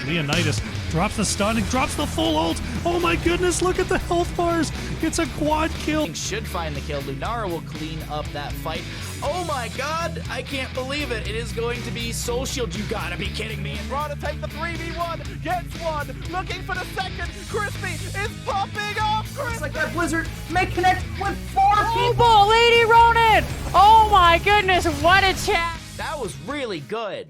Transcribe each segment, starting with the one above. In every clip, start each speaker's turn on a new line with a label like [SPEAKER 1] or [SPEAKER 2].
[SPEAKER 1] Leonidas drops the stun and drops the full ult. Oh my goodness, look at the health bars. It's a quad kill.
[SPEAKER 2] Should find the kill. Lunara will clean up that fight. Oh my god, I can't believe it. It is going to be Soul Shield. You gotta be kidding me.
[SPEAKER 3] Raw to take the 3v1, gets one, looking for the second. Crispy is popping off.
[SPEAKER 4] Looks like that Blizzard may connect with 4 people.
[SPEAKER 5] Oh, Lady Ronin! Oh my goodness, what a chat!
[SPEAKER 2] That was really good.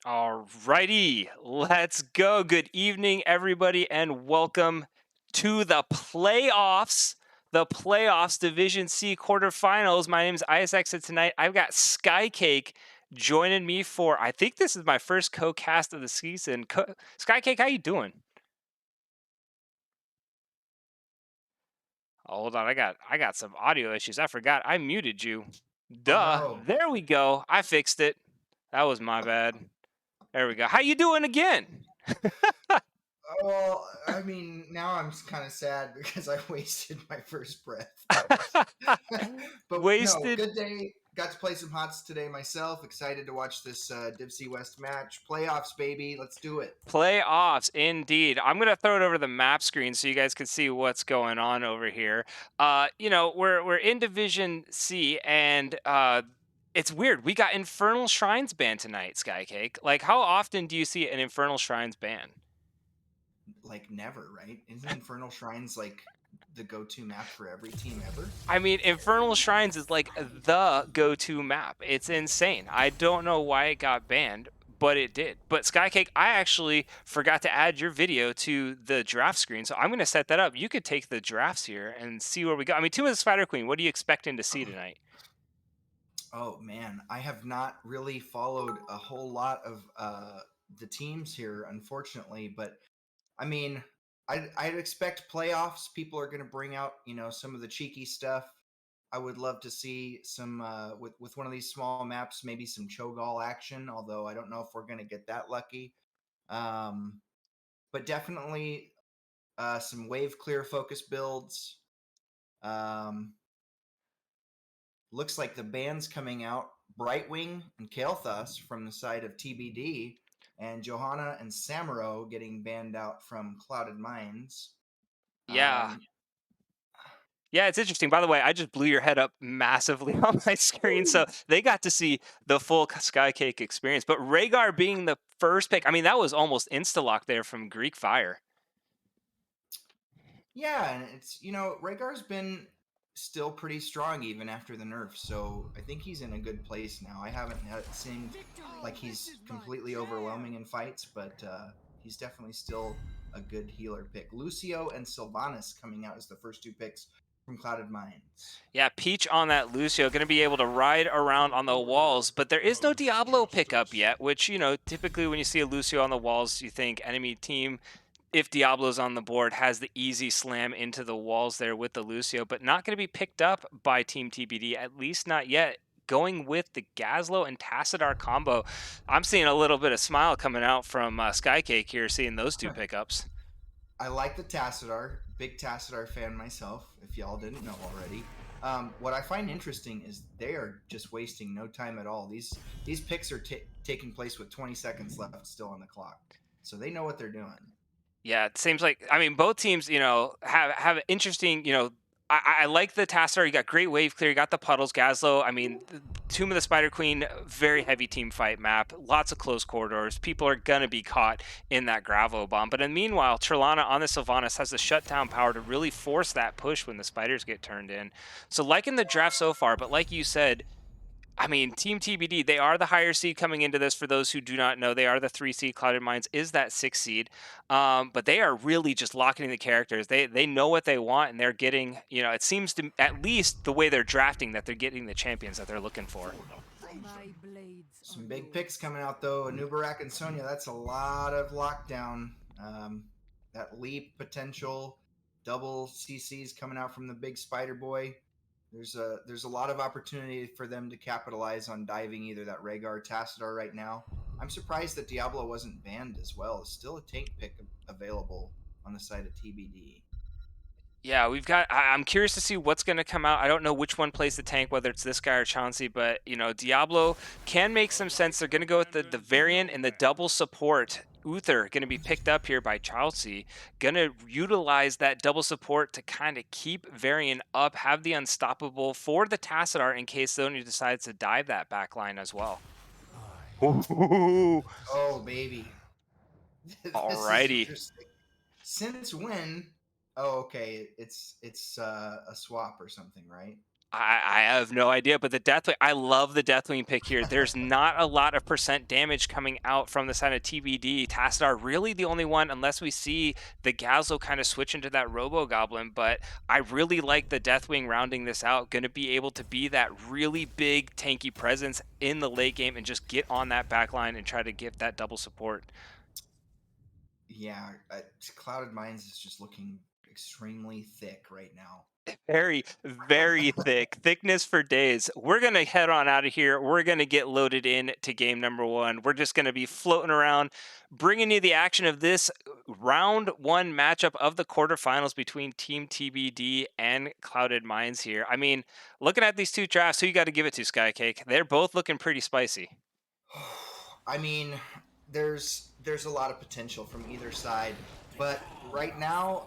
[SPEAKER 6] Alrighty, let's go. Good evening, everybody, and welcome to the playoffs. The playoffs, Division C quarterfinals. My name is Isaac, and tonight I've got Skycake joining me for, I think this is my first co-cast of the season. Skycake, how you doing? Oh, hold on, I got some audio issues. I forgot I muted you. Duh.
[SPEAKER 4] Oh, no.
[SPEAKER 6] There we go. I fixed it. That was my bad. There we go. How you doing again?
[SPEAKER 4] Well, I mean, now I'm kind of sad because I wasted my first breath. But
[SPEAKER 6] Wasted.
[SPEAKER 4] No, good day. Got to play some HOTS today myself. Excited to watch this Div C West match. Playoffs, baby. Let's do it.
[SPEAKER 6] Playoffs, indeed. I'm going to throw it over the map screen so you guys can see what's going on over here. You know, we're in Division C, and it's weird. We got Infernal Shrines banned tonight, Skycake. Like, how often do you see an Infernal Shrines ban?
[SPEAKER 4] Like, never, right? Isn't Infernal Shrines like the go-to map for every team ever?
[SPEAKER 6] I mean, Infernal Shrines is like the go-to map. It's insane. I don't know why it got banned, but it did. But Skycake, I actually forgot to add your video to the draft screen, so I'm going to set that up. You could take the drafts here and see where we go. I mean, Tomb of the Spider Queen, what are you expecting to see tonight?
[SPEAKER 4] Oh, man. I have not really followed a whole lot of the teams here, unfortunately. But, I mean, I'd expect playoffs. People are going to bring out, you know, some of the cheeky stuff. I would love to see some, with one of these small maps, maybe some Cho'Gall action, although I don't know if we're going to get that lucky. But definitely some wave clear focus builds. Looks like the band's coming out, Brightwing and Kael'thas from the side of TBD, and Johanna and Samuro getting banned out from Clouded Minds.
[SPEAKER 6] Yeah. Yeah, it's interesting. By the way, I just blew your head up massively on my screen, so they got to see the full Skycake experience. But Rhaegar being the first pick, I mean, that was almost insta-lock there from Greek Fire.
[SPEAKER 4] Yeah, and it's, you know, Rhaegar's been still pretty strong even after the nerf, so I think he's in a good place now. I haven't seen like he's completely overwhelming in fights, but he's definitely still a good healer pick. Lucio and Sylvanas coming out as the first 2 picks from Clouded Minds.
[SPEAKER 6] Yeah, Peach on that Lucio, going to be able to ride around on the walls, but there is no Diablo pickup yet, which, you know, typically when you see a Lucio on the walls, you think enemy team, if Diablo's on the board, has the easy slam into the walls there with the Lucio, but not going to be picked up by Team TBD, at least not yet. Going with the Gazlo and Tassadar combo. I'm seeing a little bit of smile coming out from Skycake here, seeing those 2 pickups.
[SPEAKER 4] I like the Tassadar. Big Tassadar fan myself, if y'all didn't know already. What I find interesting is they are just wasting no time at all. These picks are taking place with 20 seconds left still on the clock. So they know what they're doing.
[SPEAKER 6] Yeah, it seems like, I mean, both teams, you know, have interesting, you know, I like the Tassadar. You got great wave clear. You got the puddles. Gazlo, I mean, Tomb of the Spider Queen, very heavy team fight map. Lots of close corridors. People are going to be caught in that Gravo bomb. But in meanwhile, Trelana on the Sylvanas has the shutdown power to really force that push when the spiders get turned in. So liking the draft so far, but like you said, I mean, Team TBD, they are the higher seed coming into this. For those who do not know, they are the 3 seed. Clouded Minds is that 6 seed. But they are really just locking in the characters. They know what they want, and they're getting, you know, it seems to, at least the way they're drafting, that they're getting the champions that they're looking for.
[SPEAKER 4] Some big picks coming out, though. Anubarak and Sonya, that's a lot of lockdown. That leap potential, double CCs coming out from the big Spider Boy. There's a lot of opportunity for them to capitalize on diving either that Rhaegar or Tassadar right now. I'm surprised that Diablo wasn't banned as well. It's still a tank pick available on the side of TBD.
[SPEAKER 6] Yeah, we've got. I'm curious to see what's going to come out. I don't know which one plays the tank, whether it's this guy or Chauncey, but Diablo can make some sense. They're going to go with the variant and the double support. Uther going to be picked up here by Chauncey. Going to utilize that double support to kind of keep Varian up, have the unstoppable for the Tassadar in case Sony decides to dive that back line as well. Ooh.
[SPEAKER 4] Oh baby, this is
[SPEAKER 6] Alrighty.
[SPEAKER 4] interesting. Since when? Oh, okay. It's a swap or something, right?
[SPEAKER 6] I have no idea, but the Deathwing, I love the Deathwing pick here. There's not a lot of percent damage coming out from the side of TBD. Tassadar really the only one, unless we see the Gazlo kind of switch into that Robo Goblin, but I really like the Deathwing rounding this out. Going to be able to be that really big tanky presence in the late game and just get on that back line and try to give that double support.
[SPEAKER 4] Yeah, Clouded Minds is just looking extremely thick right now.
[SPEAKER 6] Very, very thick. Thickness for days. We're going to head on out of here. We're going to get loaded in to game number 1. We're just going to be floating around, bringing you the action of this round 1 matchup of the quarterfinals between Team TBD and Clouded Minds here. I mean, looking at these two drafts, who you got to give it to, Skycake? They're both looking pretty spicy.
[SPEAKER 4] I mean, there's a lot of potential from either side, but right now,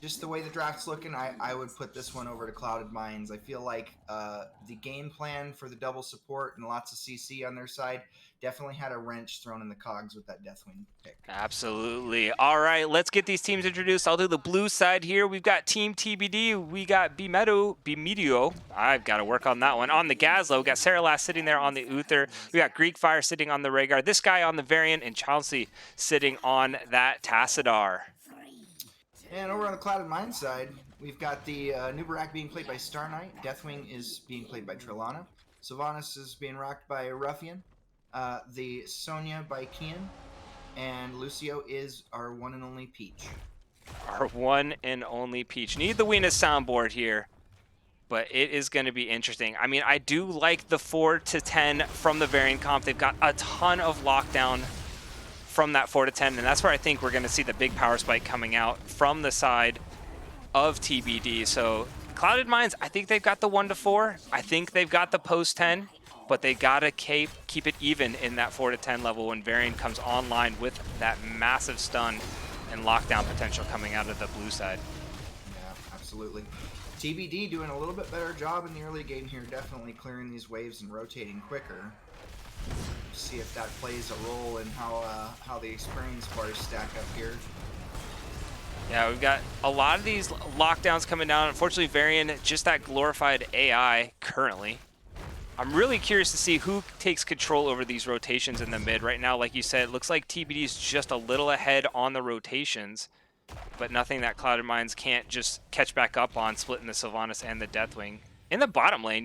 [SPEAKER 4] just the way the draft's looking, I would put this one over to Clouded Minds. I feel like the game plan for the double support and lots of CC on their side definitely had a wrench thrown in the cogs with that Deathwing pick.
[SPEAKER 6] Absolutely. All right, let's get these teams introduced. I'll do the blue side here. We've got Team TBD. We got Bimedio. I've got to work on that one. On the Gazlo, we got Saralas sitting there on the Uther. We got Greek Fire sitting on the Rhaegar. This guy on the Variant, and Chauncey sitting on that Tassadar.
[SPEAKER 4] And over on the Clouded Mind side, we've got the Nubarak being played by Star Knight. Deathwing is being played by Trillana. Sylvanas is being rocked by Ruffian. The Sonya by Kian. And Lucio is our one and only Peach.
[SPEAKER 6] Our one and only Peach. Need the Weenus soundboard here, but it is going to be interesting. I mean, I do like the 4 to 10 from the Variant comp. They've got a ton of lockdown from that 4 to 10, and that's where I think we're going to see the big power spike coming out from the side of TBD. So Clouded Minds, I think they've got the 1 to 4. I think they've got the post 10, but they got to keep it even in that 4 to 10 level when Varian comes online with that massive stun and lockdown potential coming out of the blue side.
[SPEAKER 4] Yeah, absolutely. TBD doing a little bit better job in the early game here, definitely clearing these waves and rotating quicker. See if that plays a role in how the experience bars stack up here.
[SPEAKER 6] Yeah, we've got a lot of these lockdowns coming down. Unfortunately, Varian, just that glorified AI currently. I'm really curious to see who takes control over these rotations in the mid. Right now, like you said, it looks like TBD is just a little ahead on the rotations, but nothing that Clouded Minds can't just catch back up on, splitting the Sylvanas and the Deathwing. In the bottom lane,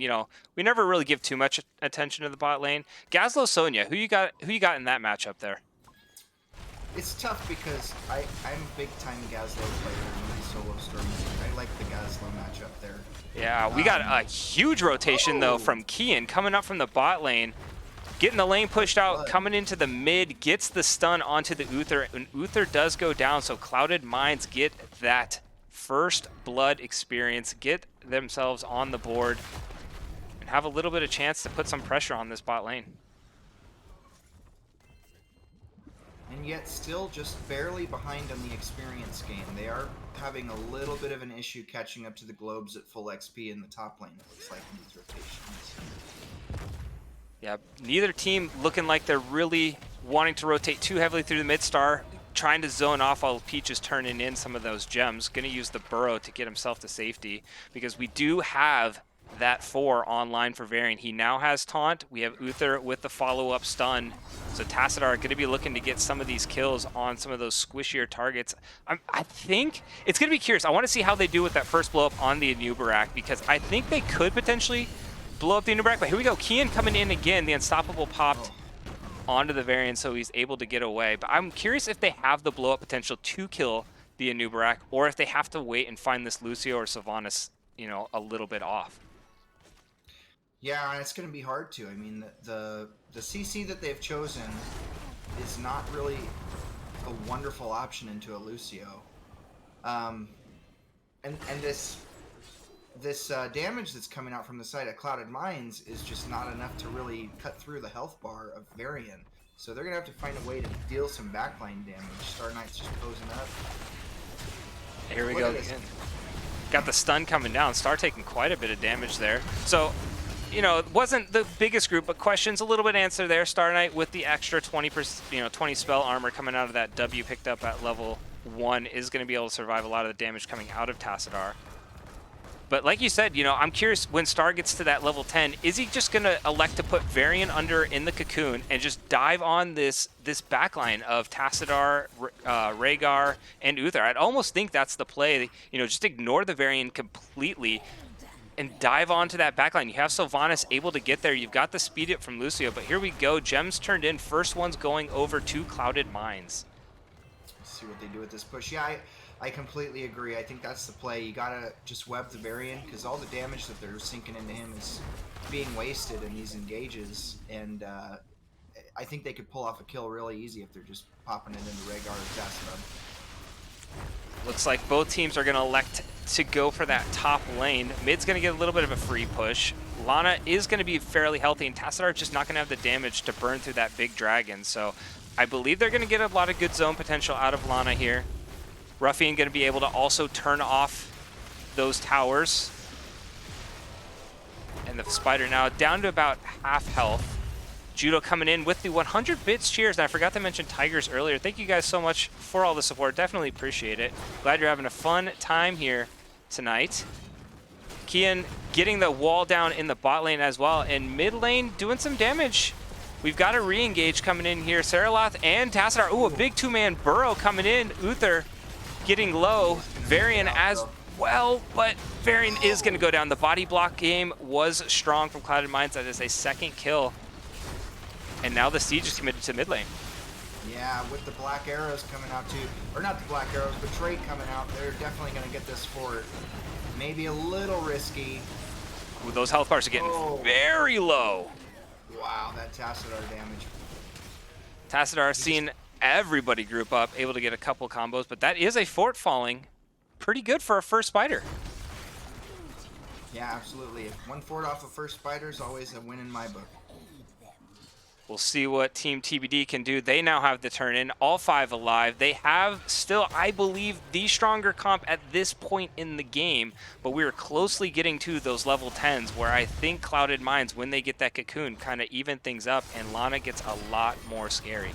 [SPEAKER 6] we never really give too much attention to the bot lane. Gazlo, Sonya, who you got in that matchup there?
[SPEAKER 4] It's tough because I'm a big time Gazlo player in the solo story. I like the Gazlo matchup there.
[SPEAKER 6] Yeah, we got a huge rotation though from Kian coming up from the bot lane, getting the lane pushed out, coming into the mid, gets the stun onto the Uther, and Uther does go down, so Clouded Minds get that first blood experience, get themselves on the board, and have a little bit of chance to put some pressure on this bot lane.
[SPEAKER 4] And yet still just barely behind on the experience game. They are having a little bit of an issue catching up to the globes at full XP in the top lane, it looks like, in these rotations.
[SPEAKER 6] Yeah, neither team looking like they're really wanting to rotate too heavily through the mid. Star trying to zone off while Peach is turning in some of those gems. Going to use the Burrow to get himself to safety because we do have that 4 online for Varian. He now has Taunt. We have Uther with the follow-up stun. So Tassadar going to be looking to get some of these kills on some of those squishier targets. I think it's going to be curious. I want to see how they do with that first blow-up on the Anubarak because I think they could potentially blow up the Anubarak. But here we go. Kian coming in again. The Unstoppable popped onto the Varian, so he's able to get away. But I'm curious if they have the blow-up potential to kill the Anubarak or if they have to wait and find this Lucio or Sylvanas, a little bit off.
[SPEAKER 4] Yeah, and it's going to be hard to. I mean, the CC that they've chosen is not really a wonderful option into a Lucio. And this damage that's coming out from the side of Clouded Mines is just not enough to really cut through the health bar of Varian. So they're going to have to find a way to deal some backline damage. Star Knight's just posing up.
[SPEAKER 6] Here we go again. Got the stun coming down. Star taking quite a bit of damage there. So, you know, it wasn't the biggest group, but questions a little bit answered there. Star Knight with the extra 20%, 20 spell armor coming out of that W picked up at level 1 is going to be able to survive a lot of the damage coming out of Tassadar. But like you said, I'm curious when Star gets to that level 10, is he just going to elect to put Varian under in the cocoon and just dive on this backline of Tassadar, Rhaegar, and Uther? I'd almost think that's the play. Just ignore the Varian completely and dive onto that backline. You have Sylvanas able to get there. You've got the speed up from Lucio, but here we go. Gems turned in. First one's going over to Clouded Mines.
[SPEAKER 4] Let's see what they do with this push. Yeah, I completely agree. I think that's the play. You gotta just web the Varian because all the damage that they're sinking into him is being wasted in these engages, and I think they could pull off a kill really easy if they're just popping it into Rhaegar or Tassadar.
[SPEAKER 6] Looks like both teams are going to elect to go for that top lane. Mid's going to get a little bit of a free push. Lana is going to be fairly healthy, and Tassadar just not going to have the damage to burn through that big dragon. So I believe they're going to get a lot of good zone potential out of Lana here. Ruffian going to be able to also turn off those towers. And the Spider now down to about half health. Judo coming in with the 100 bits cheers. And I forgot to mention Tigers earlier. Thank you guys so much for all the support. Definitely appreciate it. Glad you're having a fun time here tonight. Kian getting the wall down in the bot lane as well. And mid lane doing some damage. We've got a re-engage coming in here. Saraloth and Tassadar. Ooh, a big two-man burrow coming in. Uther getting low. Varian as well, but Varian is going to go down. The body block game was strong from Clouded Mines. That is a second kill. And now the siege is committed to mid lane.
[SPEAKER 4] Yeah, with the black arrows coming out too, or not the black arrows, but trade coming out, they're definitely going to get this fort. Maybe a little risky.
[SPEAKER 6] Ooh, those health bars are getting very low.
[SPEAKER 4] Wow, that Tassadar damage.
[SPEAKER 6] Tassadar seeing everybody group up, able to get a couple combos, but that is a fort falling. Pretty good for a first spider.
[SPEAKER 4] Yeah, absolutely. One fort off of first spider is always a win in my book.
[SPEAKER 6] We'll see what Team TBD can do. They now have the turn in, all 5 alive. They have still, I believe, the stronger comp at this point in the game, but we are closely getting to those level 10s where I think Clouded Mines, when they get that cocoon, kind of even things up, and Lana gets a lot more scary.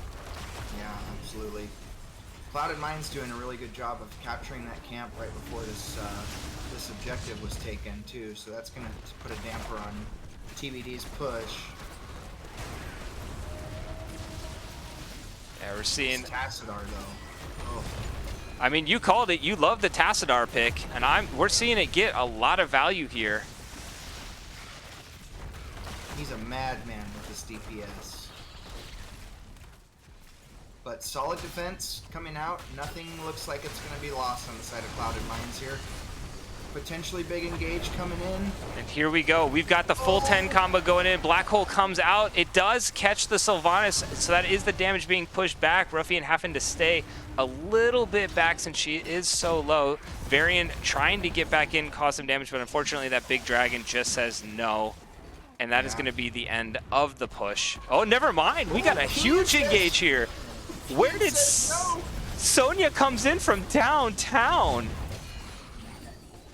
[SPEAKER 4] Yeah, absolutely. Clouded Mines doing a really good job of capturing that camp right before this objective was taken too, so that's going to put a damper on TBD's push.
[SPEAKER 6] Yeah, we're seeing
[SPEAKER 4] Tassadar though. Oh.
[SPEAKER 6] I mean, you called it. You love the Tassadar pick, and we're seeing it get a lot of value here.
[SPEAKER 4] He's a madman with his DPS. But solid defense coming out. Nothing looks like it's going to be lost on the side of Clouded Mines here. Potentially big engage coming in.
[SPEAKER 6] And here we go. We've got the full 10 combo going in. Black Hole comes out. It does catch the Sylvanas, so that is the damage being pushed back. Ruffian having to stay a little bit back since she is so low. Varian trying to get back in, cause some damage, but unfortunately that big dragon just says no. And that is going to be the end of the push. Oh, never mind. We got a huge engage here. Where did Sonya comes in from downtown?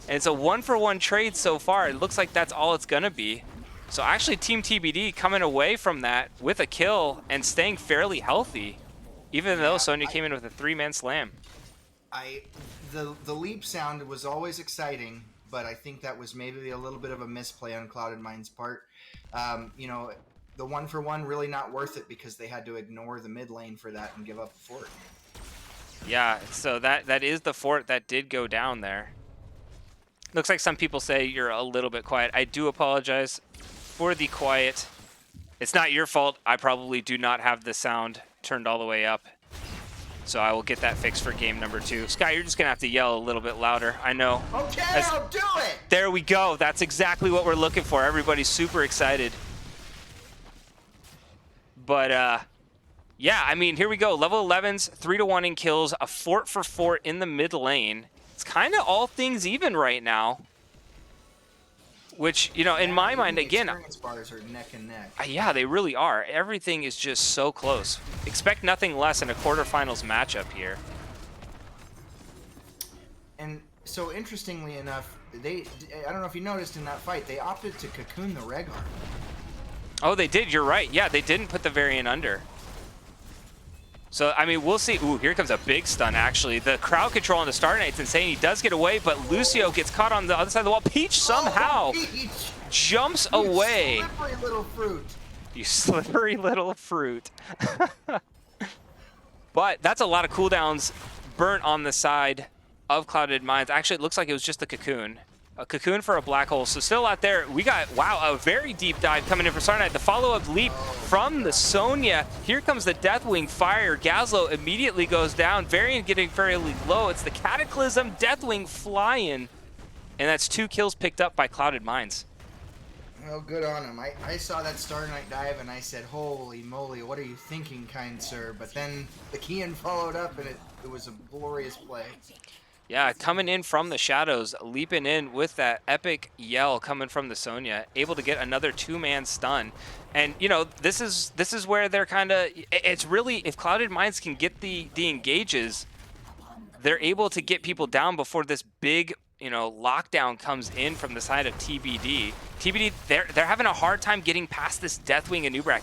[SPEAKER 6] And it's a 1-for-1 trade so far. It looks like that's all it's going to be. So actually Team TBD coming away from that with a kill and staying fairly healthy, even though Sonya came in with a 3-man slam.
[SPEAKER 4] The leap sound was always exciting, but I think that was maybe a little bit of a misplay on Clouded Mines' part. The 1-for-1 really not worth it because they had to ignore the mid lane for that and give up the fort.
[SPEAKER 6] Yeah, so that is the fort that did go down there. Looks like some people say you're a little bit quiet. I do apologize for the quiet. It's not your fault. I probably do not have the sound turned all the way up. So I will get that fixed for game number 2. Sky, you're just going to have to yell a little bit louder. I know.
[SPEAKER 4] Okay, I'll do it!
[SPEAKER 6] There we go. That's exactly what we're looking for. Everybody's super excited. But, yeah, I mean, here we go. Level 11s, 3-1 in kills, a fort for fort in the mid lane. It's kind of all things even right now. Which, you know, in my mind, again...
[SPEAKER 4] Experience bars are neck and neck.
[SPEAKER 6] Yeah, they really are. Everything is just so close. Expect nothing less in a quarterfinals matchup here.
[SPEAKER 4] And so, interestingly enough, I don't know if you noticed in that fight, they opted to cocoon the Rehgar.
[SPEAKER 6] Oh, they did. You're right. Yeah, they didn't put the variant under. So, I mean, we'll see. Ooh, here comes a big stun, actually. The crowd control on the Star Knight's insane. He does get away, but Lucio gets caught on the other side of the wall. Peach somehow jumps away.
[SPEAKER 4] You slippery little fruit.
[SPEAKER 6] You slippery little fruit. But that's a lot of cooldowns burnt on the side of Clouded Minds. Actually, it looks like it was just the cocoon. A cocoon for a black hole. So still out there, we got, wow, a very deep dive coming in for Star Knight. The follow-up leap from the Sonya. Here comes the Deathwing fire. Gazlo immediately goes down. Variant getting fairly low. It's the Cataclysm, Deathwing flying. And that's 2 kills picked up by Clouded Minds.
[SPEAKER 4] Well, good on him. I saw that Star Knight dive and I said, holy moly, what are you thinking, kind sir? But then the Kian followed up and it was a glorious play.
[SPEAKER 6] Yeah, coming in from the shadows, leaping in with that epic yell coming from the Sonya, able to get another 2-man stun. And, you know, this is where they're kind of, it's really, if Clouded Minds can get the engages, they're able to get people down before this big, you know, lockdown comes in from the side of TBD. TBD, they're having a hard time getting past this Deathwing and Nubrak.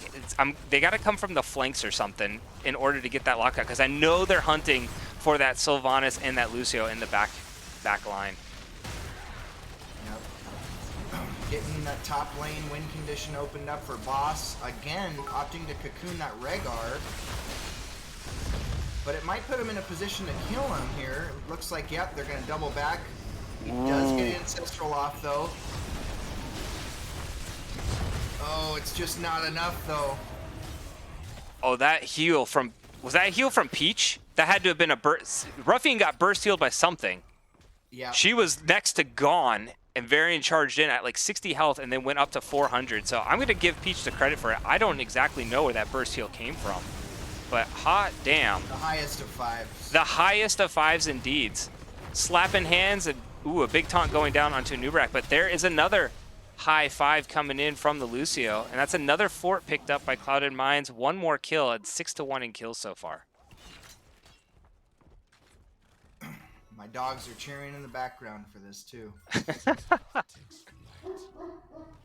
[SPEAKER 6] They got to come from the flanks or something in order to get that lockdown, because I know they're hunting for that Sylvanas and that Lucio in the back line.
[SPEAKER 4] Yep. Getting that top lane win condition opened up for Boss. Again, opting to cocoon that Rehgar. But it might put him in a position to kill him here. It looks like, yep, they're going to double back. He does get Ancestral off, though. Oh, it's just not enough, though.
[SPEAKER 6] Oh, that heal from... Was that a heal from Peach? That had to have been a burst. Ruffian got burst healed by something.
[SPEAKER 4] Yeah.
[SPEAKER 6] She was next to gone, and Varian charged in at like 60 health and then went up to 400. So I'm going to give Peach the credit for it. I don't exactly know where that burst heal came from. But hot damn.
[SPEAKER 4] The highest of 5s.
[SPEAKER 6] The highest of 5s indeed. Slapping hands and, ooh, a big taunt going down onto Nubrak. But there is another high 5 coming in from the Lucio. And that's another fort picked up by Clouded Minds. One more kill at 6-1 in kills so far.
[SPEAKER 4] My dogs are cheering in the background for this, too.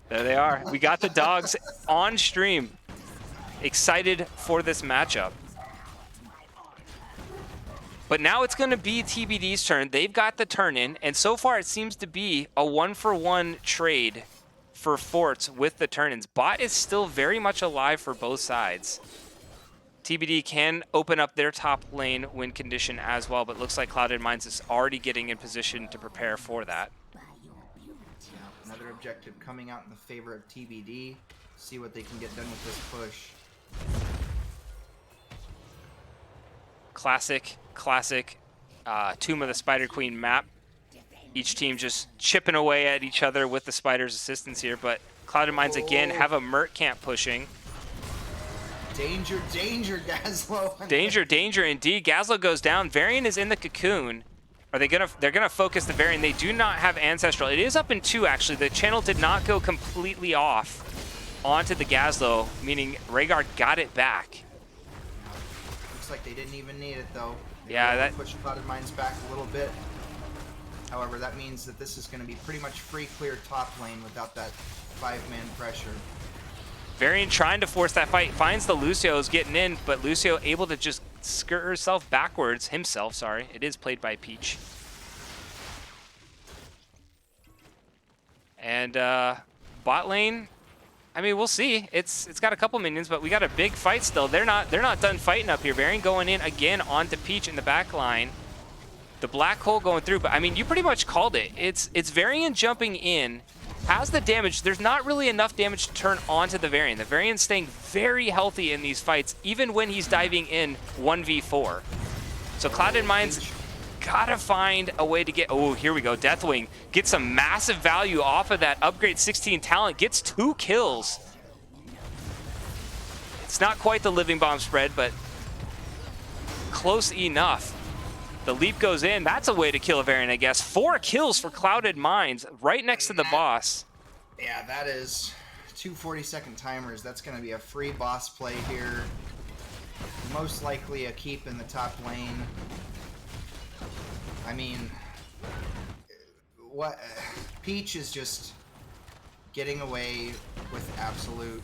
[SPEAKER 6] There they are. We got the dogs on stream. Excited for this matchup. But now it's going to be TBD's turn. They've got the turn in, and so far it seems to be a 1-for-1 trade for forts with the turn-ins. Bot is still very much alive for both sides. TBD can open up their top lane win condition as well, but looks like Clouded Minds is already getting in position to prepare for that.
[SPEAKER 4] Yeah, another objective coming out in the favor of TBD. See what they can get done with this push.
[SPEAKER 6] Classic Tomb of the Spider Queen map. Each team just chipping away at each other with the Spider's assistance here, but Clouded Minds again have a Merc camp pushing.
[SPEAKER 4] Danger, danger, Gazlo.
[SPEAKER 6] Danger, danger indeed. Gazlo goes down. Varian is in the cocoon. They're gonna focus the Varian. They do not have Ancestral. It is up in 2 actually. The channel did not go completely off onto the Gazlo, meaning Rehgar got it back.
[SPEAKER 4] Looks like they didn't even need it though.
[SPEAKER 6] Yeah, that
[SPEAKER 4] pushed Clouded Minds back a little bit. However, that means that this is going to be pretty much free clear top lane without that 5-man pressure.
[SPEAKER 6] Varian trying to force that fight, finds the Lucio's getting in, but Lucio able to just skirt herself backwards, sorry. It is played by Peach. And bot lane, I mean, we'll see. It's got a couple minions, but we got a big fight still. They're not done fighting up here. Varian going in again onto Peach in the back line. The black hole going through, but I mean, you pretty much called it. It's Varian jumping in, has the damage. There's not really enough damage to turn onto the Varian. The Varian's staying very healthy in these fights, even when he's diving in 1v4. So Clouded Minds gotta find a way to get, oh, here we go, Deathwing gets some massive value off of that upgrade 16 talent, gets 2 kills. It's not quite the Living Bomb spread, but close enough. The leap goes in. That's a way to kill a variant, I guess. 4 kills for Clouded Minds right next to the boss.
[SPEAKER 4] Yeah, that is 2 40-second timers. That's going to be a free boss play here. Most likely a keep in the top lane. I mean, what? Peach is just getting away with absolute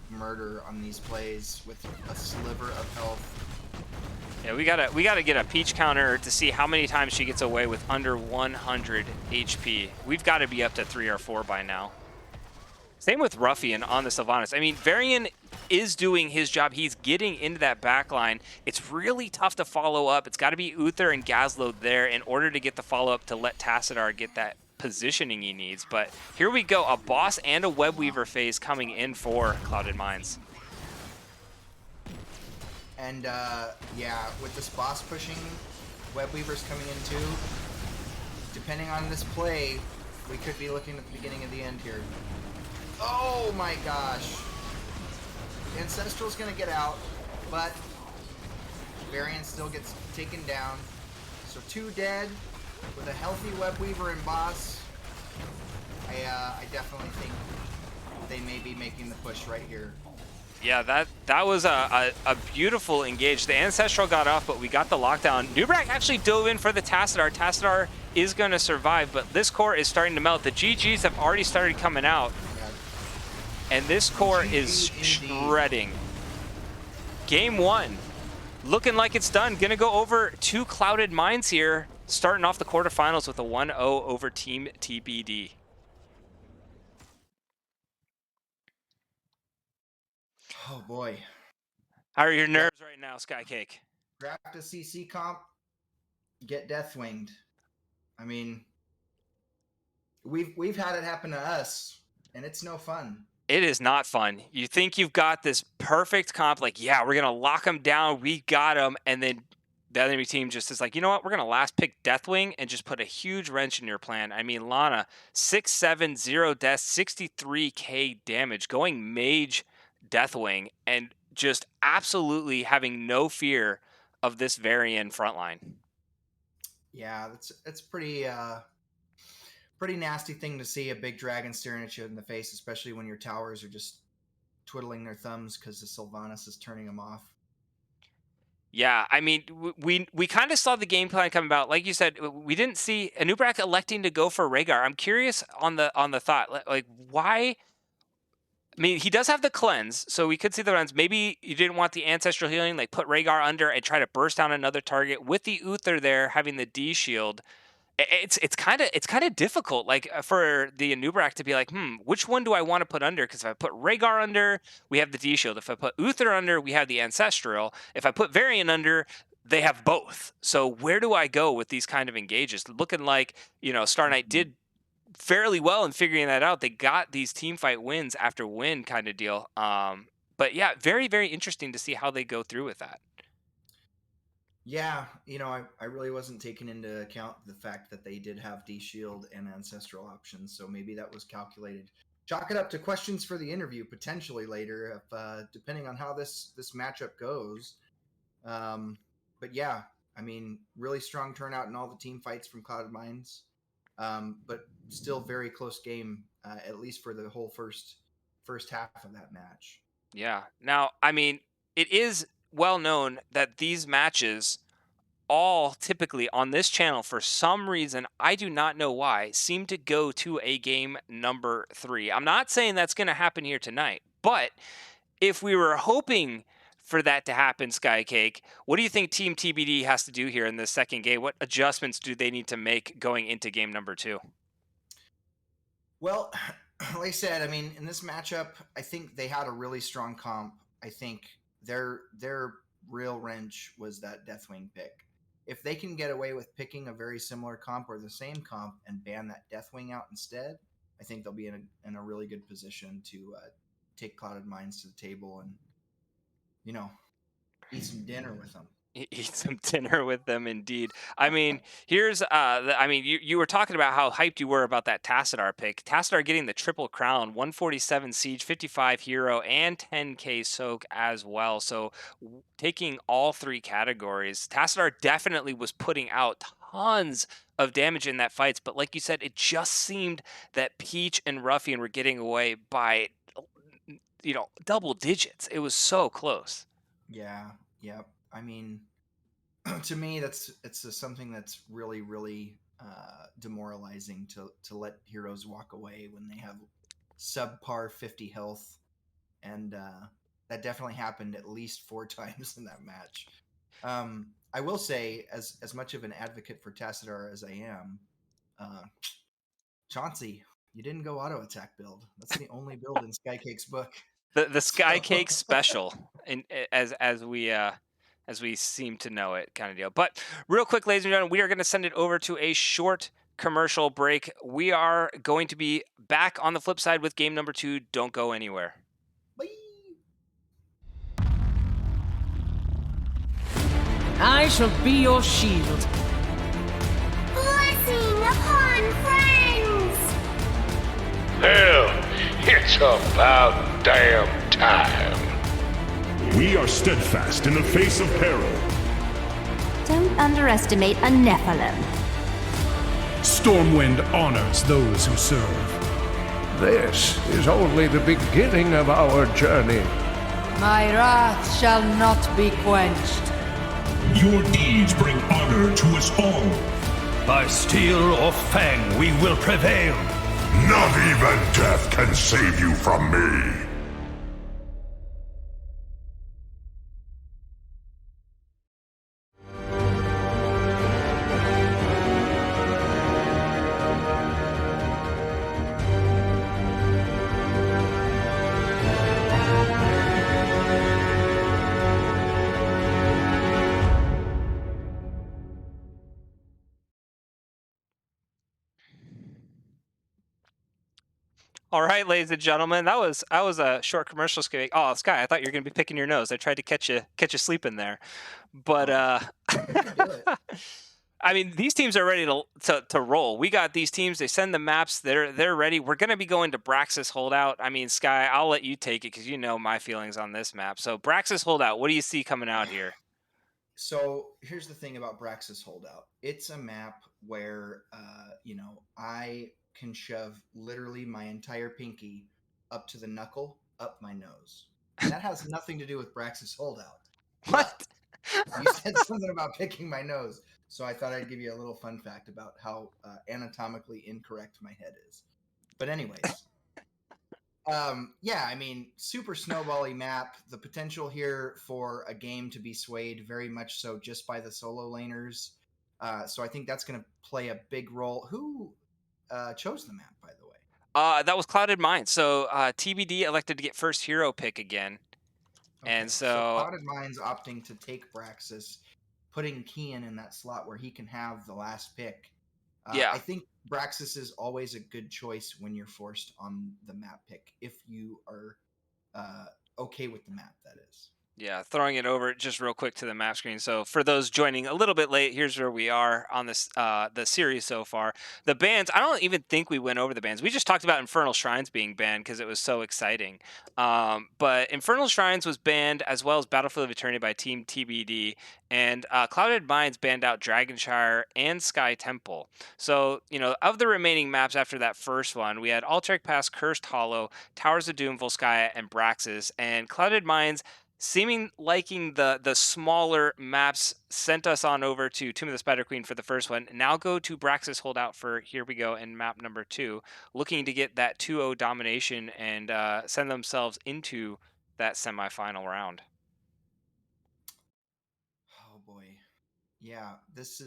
[SPEAKER 4] murder on these plays with a sliver of health.
[SPEAKER 6] Yeah, we gotta get a Peach counter to see how many times she gets away with under 100 HP. We've got to be up to 3 or 4 by now. Same with Ruffian on the Sylvanas. I mean, Varian is doing his job. He's getting into that back line. It's really tough to follow up. It's got to be Uther and Gazlo there in order to get the follow-up to let Tassadar get that positioning he needs. But here we go, a boss and a Web Weaver phase coming in for Clouded Minds.
[SPEAKER 4] And yeah, with this boss pushing, Web Weaver's coming in too. Depending on this play, we could be looking at the beginning of the end here. Oh my gosh. Ancestral's gonna get out, but Varian still gets taken down. So 2 dead with a healthy Web Weaver and boss. I definitely think they may be making the push right here.
[SPEAKER 6] Yeah, that was a beautiful engage. The Ancestral got off, but we got the lockdown. Nubrak actually dove in for the Tassadar. Tassadar is going to survive, but this core is starting to melt. The GGs have already started coming out. And this core is shredding. Game 1, looking like it's done. Gonna go over to Clouded Minds here, starting off the quarterfinals with a 1-0 over Team TBD.
[SPEAKER 4] Oh boy.
[SPEAKER 6] How are your nerves right now, Skycake?
[SPEAKER 4] Draft a CC comp, get Deathwinged. I mean, we've had it happen to us, and it's no fun.
[SPEAKER 6] It is not fun. You think you've got this perfect comp, like, yeah, we're going to lock them down, we got them, and then the enemy team just is like, you know what, we're going to last pick Deathwing and just put a huge wrench in your plan. I mean, Lana, 6-7, 0 deaths, 63k damage, going mage Deathwing, and just absolutely having no fear of this Varian frontline.
[SPEAKER 4] Yeah, it's pretty pretty nasty thing to see, a big dragon staring at you in the face, especially when your towers are just twiddling their thumbs because the Sylvanas is turning them off.
[SPEAKER 6] Yeah, I mean, we kind of saw the game plan come about. Like you said, we didn't see Anubrak electing to go for Rhaegar. I'm curious on the thought, like why. I mean, he does have the cleanse, so we could see the runs. Maybe you didn't want the ancestral healing, like put Rhaegar under and try to burst down another target with the Uther there having the D shield. It's kind of difficult, like for the Anubrak to be like, which one do I want to put under? Because if I put Rhaegar under, we have the D shield. If I put Uther under, we have the ancestral. If I put Varian under, they have both. So where do I go with these kind of engages? Looking like, you know, Star Knight did fairly well in figuring that out. They got these team fight wins after win kind of deal. But yeah, very, very interesting to see how they go through with that.
[SPEAKER 4] Yeah, you know, I really wasn't taking into account the fact that they did have D-Shield and Ancestral options, so maybe that was calculated. Chalk it up to questions for the interview, potentially later, if, depending on how this matchup goes. But yeah, I mean, really strong turnout in all the team fights from Clouded Minds, but still very close game, at least for the whole first half of that match.
[SPEAKER 6] Yeah. Now, I mean, it is well known that these matches all typically on this channel, for some reason, I do not know why, seem to go to a game number 3. I'm not saying that's going to happen here tonight, but if we were hoping for that to happen, Skycake, what do you think Team TBD has to do here in the second game? What adjustments do they need to make going into game number 2?
[SPEAKER 4] Well, like I said, I mean, in this matchup, I think they had a really strong comp. I think their real wrench was that Deathwing pick. If they can get away with picking a very similar comp or the same comp and ban that Deathwing out instead, I think they'll be in a really good position to take Clouded Minds to the table and, you know, eat some dinner with them.
[SPEAKER 6] Eat some dinner with them, indeed. I mean, here's you were talking about how hyped you were about that Tassadar pick. Tassadar getting the triple crown, 147 siege, 55 hero, and 10k soak as well. So taking all three categories, Tassadar definitely was putting out tons of damage in that fights, but like you said, it just seemed that Peach and Ruffian were getting away by double digits. It was so close.
[SPEAKER 4] Yeah. Yep. I mean, to me, it's something that's really, really demoralizing to let heroes walk away when they have subpar 50 health, and that definitely happened at least 4 times in that match. I will say, as much of an advocate for Tassadar as I am, Chauncey, you didn't go auto attack build. That's the only build in Skycake's book.
[SPEAKER 6] The Sky
[SPEAKER 4] So,
[SPEAKER 6] Cake special, as we seem to know it, kind of deal. But real quick, ladies and gentlemen, we are going to send it over to a short commercial break. We are going to be back on the flip side with game number 2. Don't go anywhere.
[SPEAKER 4] bye.
[SPEAKER 7] I shall be your shield.
[SPEAKER 8] Blessing upon friends!
[SPEAKER 9] Hell, it's about damn time.
[SPEAKER 10] We are steadfast in the face of peril.
[SPEAKER 8] Don't underestimate a Nephilim.
[SPEAKER 11] Stormwind honors those who serve.
[SPEAKER 9] This is only the beginning of our journey.
[SPEAKER 7] My wrath shall not be quenched.
[SPEAKER 10] Your deeds bring honor to us all.
[SPEAKER 11] By steel or fang, we will prevail.
[SPEAKER 10] Not even death can save you from me.
[SPEAKER 6] All right, ladies and gentlemen, that was a short commercial skate. Oh, Sky, I thought you were going to be picking your nose. I tried to catch you sleeping there, but I mean, these teams are ready to roll. We got these teams. They send the maps. They're ready. We're going to be going to Braxis Holdout. I mean, Sky, I'll let you take it because you know my feelings on this map. So Braxis Holdout, what do you see coming out here?
[SPEAKER 4] So here's the thing about Braxis Holdout. It's a map where, I can shove literally my entire pinky up to the knuckle, up my nose. And that has nothing to do with Braxis Holdout.
[SPEAKER 6] What?
[SPEAKER 4] You said something about picking my nose. So I thought I'd give you a little fun fact about how anatomically incorrect my head is. But anyways, I mean, super snowbally map. The potential here for a game to be swayed very much so just by the solo laners. So I think that's going to play a big role. Who chose the map, by the way?
[SPEAKER 6] That was Clouded Minds. So TBD elected to get first hero pick again.
[SPEAKER 4] Okay,
[SPEAKER 6] And so
[SPEAKER 4] Clouded Minds opting to take Braxis, putting Kian in that slot where he can have the last pick.
[SPEAKER 6] Yeah.
[SPEAKER 4] I think Braxis is always a good choice when you're forced on the map pick, if you are okay with the map, that is.
[SPEAKER 6] Yeah, throwing it over just real quick to the map screen. So for those joining a little bit late, here's where we are on this the series so far. The bans, I don't even think we went over the bans. We just talked about Infernal Shrines being banned because it was so exciting. But Infernal Shrines was banned as well as Battlefield of Eternity by Team TBD. And Clouded Minds banned out Dragonshire and Sky Temple. So, of the remaining maps after that first one, we had Altaric Pass, Cursed Hollow, Towers of Doom, Volskaya, and Braxis. And Clouded Minds, liking the smaller maps, sent us on over to Tomb of the Spider Queen for the first one. Now go to Braxis Holdout for Here We Go in map number 2, looking to get that 2-0 domination and send themselves into that semifinal round.
[SPEAKER 4] Oh boy, yeah, this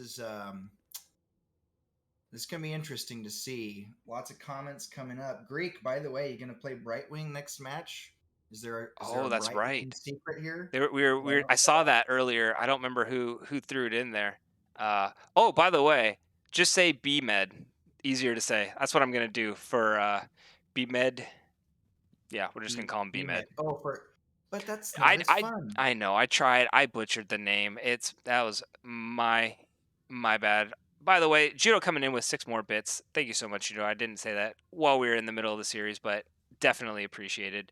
[SPEAKER 4] can be interesting to see. Lots of comments coming up. Greek, by the way, you gonna play Brightwing next match? Is there a
[SPEAKER 6] that's
[SPEAKER 4] Brightwing
[SPEAKER 6] right.
[SPEAKER 4] secret here?
[SPEAKER 6] I saw that earlier. I don't remember who threw it in there. Oh, by the way, just say B-Med. Easier to say. That's what I'm gonna do for B-Med. Yeah, we're just gonna call him B-Med.
[SPEAKER 4] Oh, But that's not as fun.
[SPEAKER 6] I know. I tried. I butchered the name. That was my bad. By the way, Judo coming in with 6 more bits. Thank you so much, Judo. I didn't say that while we were in the middle of the series, but definitely appreciated.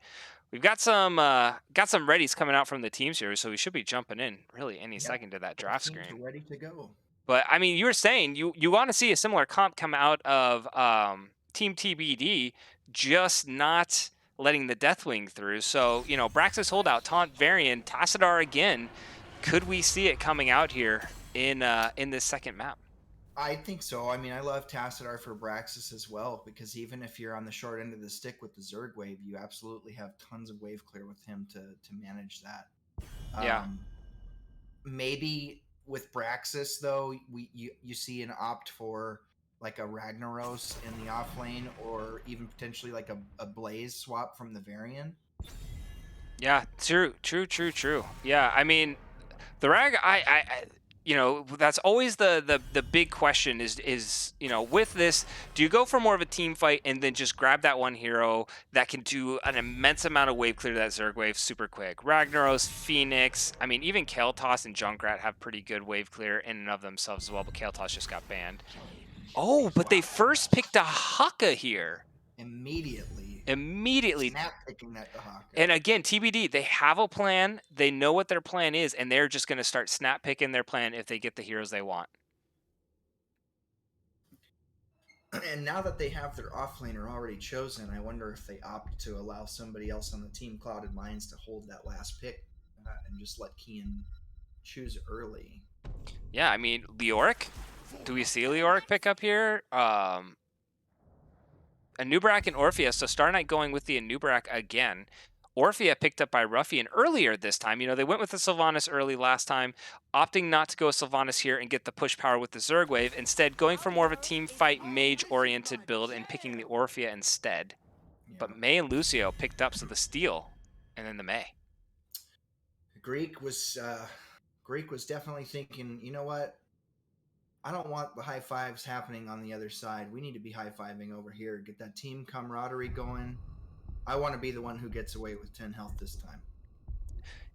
[SPEAKER 6] We've got some readies coming out from the teams here, so we should be jumping in really any second to that draft
[SPEAKER 4] Teams
[SPEAKER 6] screen.
[SPEAKER 4] are ready to go.
[SPEAKER 6] But I mean, you were saying you want to see a similar comp come out of Team TBD, just not letting the Deathwing through. So, Braxis holdout, Taunt Varian, Tassadar again. Could we see it coming out here in this second map?
[SPEAKER 4] I think so. I mean, I love Tassadar for Braxis as well, because even if you're on the short end of the stick with the Zerg wave, you absolutely have tons of wave clear with him to manage that.
[SPEAKER 6] Yeah.
[SPEAKER 4] Maybe with Braxis though, you see an opt for like a Ragnaros in the off lane, or even potentially like a Blaze swap from the Varian.
[SPEAKER 6] Yeah, true. Yeah, I mean, the Rag, that's always the big question is with this, do you go for more of a team fight and then just grab that one hero that can do an immense amount of wave clear to that Zerg wave super quick? Ragnaros, Phoenix, I mean, even Kael'thas and Junkrat have pretty good wave clear in and of themselves as well, but Kael'thas just got banned. Oh, but they first picked a Haka here. Immediately.
[SPEAKER 4] Snap picking that Haka.
[SPEAKER 6] And again, TBD, they have a plan. They know what their plan is, and they're just going to start snap picking their plan if they get the heroes they want.
[SPEAKER 4] And now that they have their offlaner already chosen, I wonder if they opt to allow somebody else on the team, Clouded Minds, to hold that last pick and just let Kian choose early.
[SPEAKER 6] Yeah, I mean, Leoric. Do we see Leoric pick up here? Anub'arak and Orphea. So Star Knight going with the Anub'arak again. Orphea picked up by Ruffian earlier this time. They went with the Sylvanas early last time, opting not to go Sylvanas here and get the push power with the Zerg wave. Instead, going for more of a team fight mage-oriented build and picking the Orphea instead. Yeah. But Mei and Lucio picked up the steal, and then the Mei.
[SPEAKER 4] Greek was definitely thinking, you know what? I don't want the high fives happening on the other side. We need to be high-fiving over here. Get that team camaraderie going. I want to be the one who gets away with 10 health this time.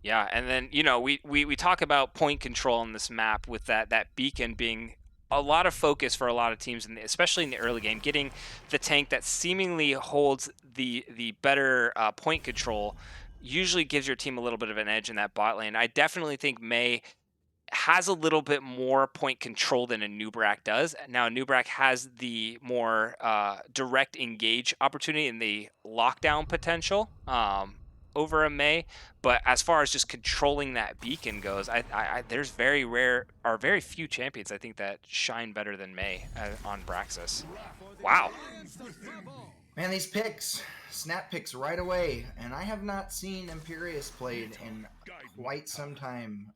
[SPEAKER 6] Yeah, and then, we talk about point control on this map with that beacon being a lot of focus for a lot of teams, especially in the early game. Getting the tank that seemingly holds the better point control usually gives your team a little bit of an edge in that bot lane. I definitely think Mei has a little bit more point control than Anub'arak does. Now, Anub'arak has the more direct engage opportunity and the lockdown potential over a Mei, but as far as just controlling that beacon goes, there's very few champions I think that shine better than Mei on Braxis. Wow.
[SPEAKER 4] Man, these picks, snap picks right away, and I have not seen Imperius played in quite some time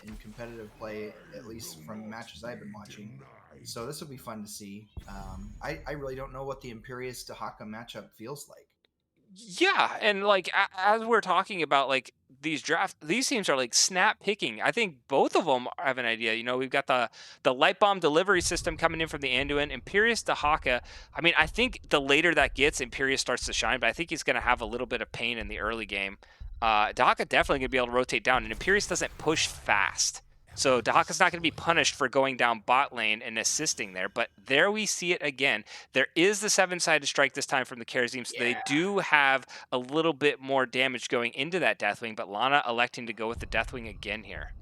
[SPEAKER 4] in competitive play, at least from matches I've been watching. So this will be fun to see. I really don't know what the Imperius to Haka matchup feels like.
[SPEAKER 6] Yeah, and as we're talking about these teams are snap picking. I think both of them have an idea. We've got the light bomb delivery system coming in from the Anduin. Imperius to Haka. I mean, I think the later that gets, Imperius starts to shine, but I think he's going to have a little bit of pain in the early game. Dahaka definitely going to be able to rotate down, and Imperius doesn't push fast. So Dahaka's not going to be punished for going down bot lane and assisting there. But there we see it again. There is the 7-sided strike this time from the Kharazim. So they do have a little bit more damage going into that Deathwing. But Lana electing to go with the Deathwing again here.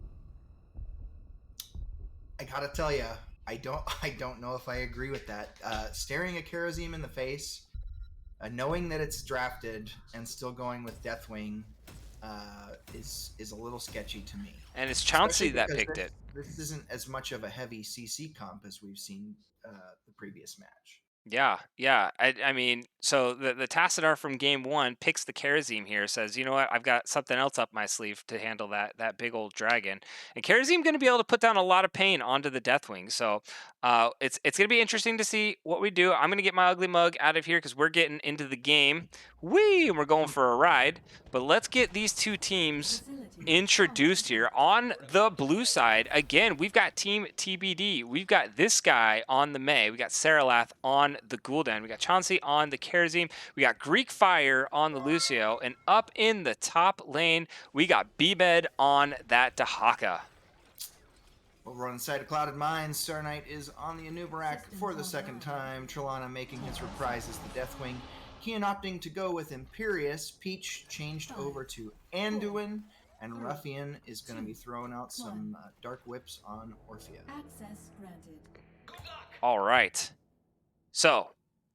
[SPEAKER 4] I gotta tell you, I don't know if I agree with that. Staring a Kharazim in the face, knowing that it's drafted, and still going with Deathwing is a little sketchy to me.
[SPEAKER 6] And it's Chauncey that picked it.
[SPEAKER 4] This isn't as much of a heavy CC comp as we've seen the previous match.
[SPEAKER 6] Yeah. I mean, so the Tassadar from game 1 picks the Kharazim here, says, you know what, I've got something else up my sleeve to handle that big old dragon. And Kharazim going to be able to put down a lot of pain onto the Deathwing. So it's going to be interesting to see what we do. I'm going to get my ugly mug out of here because we're getting into the game whee, and we're going for a ride. But let's get these two teams introduced here. On the blue side, again, we've got Team TBD. We've got this guy on the Mei. We got Saralath on the Gul'dan. We got Chauncey on the Kharazim. We got Greek Fire on the Lucio. And up in the top lane, we got B-Med on that Dahaka.
[SPEAKER 4] Over on the side of Clouded Mines, Star Knight is on the Anubarak for the second time. Trelana making his reprise as the Deathwing. Kian opting to go with Imperious. Peach changed over to Anduin. And Ruffian is going to be throwing out some Dark Whips on Orphea.
[SPEAKER 12] Access granted.
[SPEAKER 6] All right. So,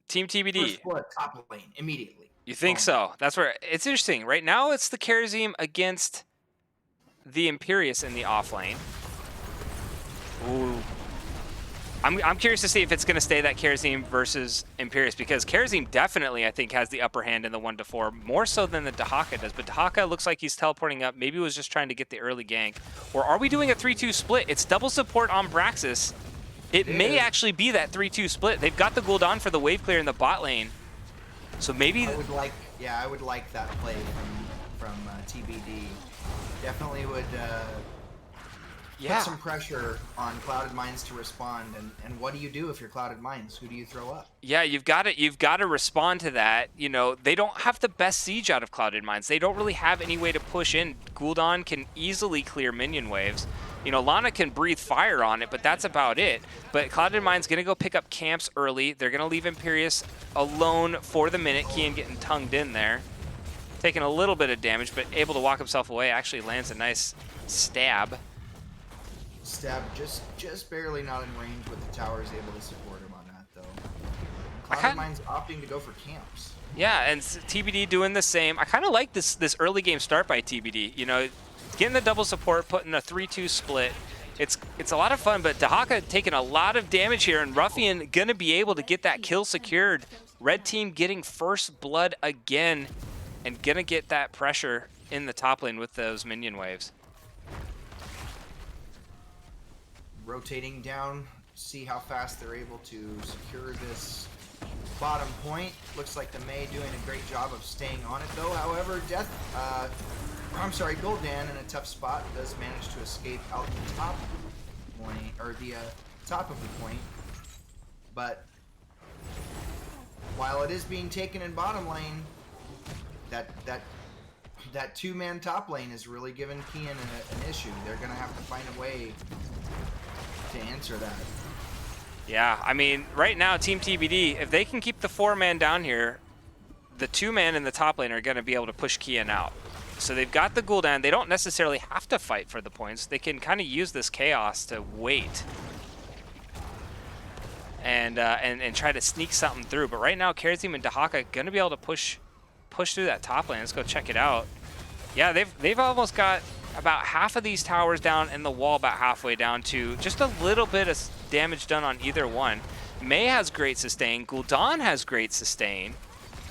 [SPEAKER 6] Team TBD.
[SPEAKER 4] First blood, top lane, immediately.
[SPEAKER 6] You think so? That's where it's interesting. Right now, it's the Kharazim against the Imperious in the off lane. Ooh. I'm curious to see if it's going to stay that Kharazim versus Imperious, because Kharazim definitely, I think, has the upper hand in the 1-4, more so than the Dahaka does. But Dahaka looks like he's teleporting up. Maybe he was just trying to get the early gank. Or are we doing a 3-2 split? It's double support on Braxis. It may actually be that 3-2 split. They've got the Gul'dan for the wave clear in the bot lane. So maybe...
[SPEAKER 4] I would like that play from TBD. Definitely would... put some pressure on Clouded Mines to respond, and what do you do if you're Clouded Mines? Who do you throw up?
[SPEAKER 6] Yeah, you've got to respond to that. You know, they don't have the best siege out of Clouded Mines. They don't really have any way to push in. Gul'dan can easily clear minion waves. You know, Lana can breathe fire on it, but that's about it. But Clouded Mines gonna go pick up camps early. They're gonna leave Imperious alone for the minute. Kian getting tongued in there, taking a little bit of damage, but able to walk himself away. Actually lands a nice stab.
[SPEAKER 4] Stab just barely not in range, but the tower is able to support him on that, though. Clouded Mines opting to go for camps.
[SPEAKER 6] Yeah, and TBD doing the same. I kind of like this early game start by TBD. You know, getting the double support, putting a 3-2 split. It's a lot of fun, but Dahaka taking a lot of damage here, and Ruffian gonna be able to get that kill secured. Red team getting first blood again, and gonna get that pressure in the top lane with those minion waves.
[SPEAKER 4] Rotating down, see how fast they're able to secure this bottom point. Looks like the Mei doing a great job of staying on it, though. However, Gul'dan in a tough spot does manage to escape out the top point, or the top of the point. But while it is being taken in bottom lane, that two-man top lane is really giving Kian an issue. They're gonna have to find a way to answer that.
[SPEAKER 6] Yeah, I mean, right now, Team TBD, if they can keep the 4-man down here, the 2-man in the top lane are going to be able to push Kian out. So they've got the Gul'dan. They don't necessarily have to fight for the points. They can kind of use this chaos to wait and try to sneak something through. But right now, Kharazim and Dahaka going to be able to push through that top lane. Let's go check it out. Yeah, they've almost got about half of these towers down and the wall about halfway down to just a little bit of damage done on either one. Mei has great sustain, Gul'dan has great sustain,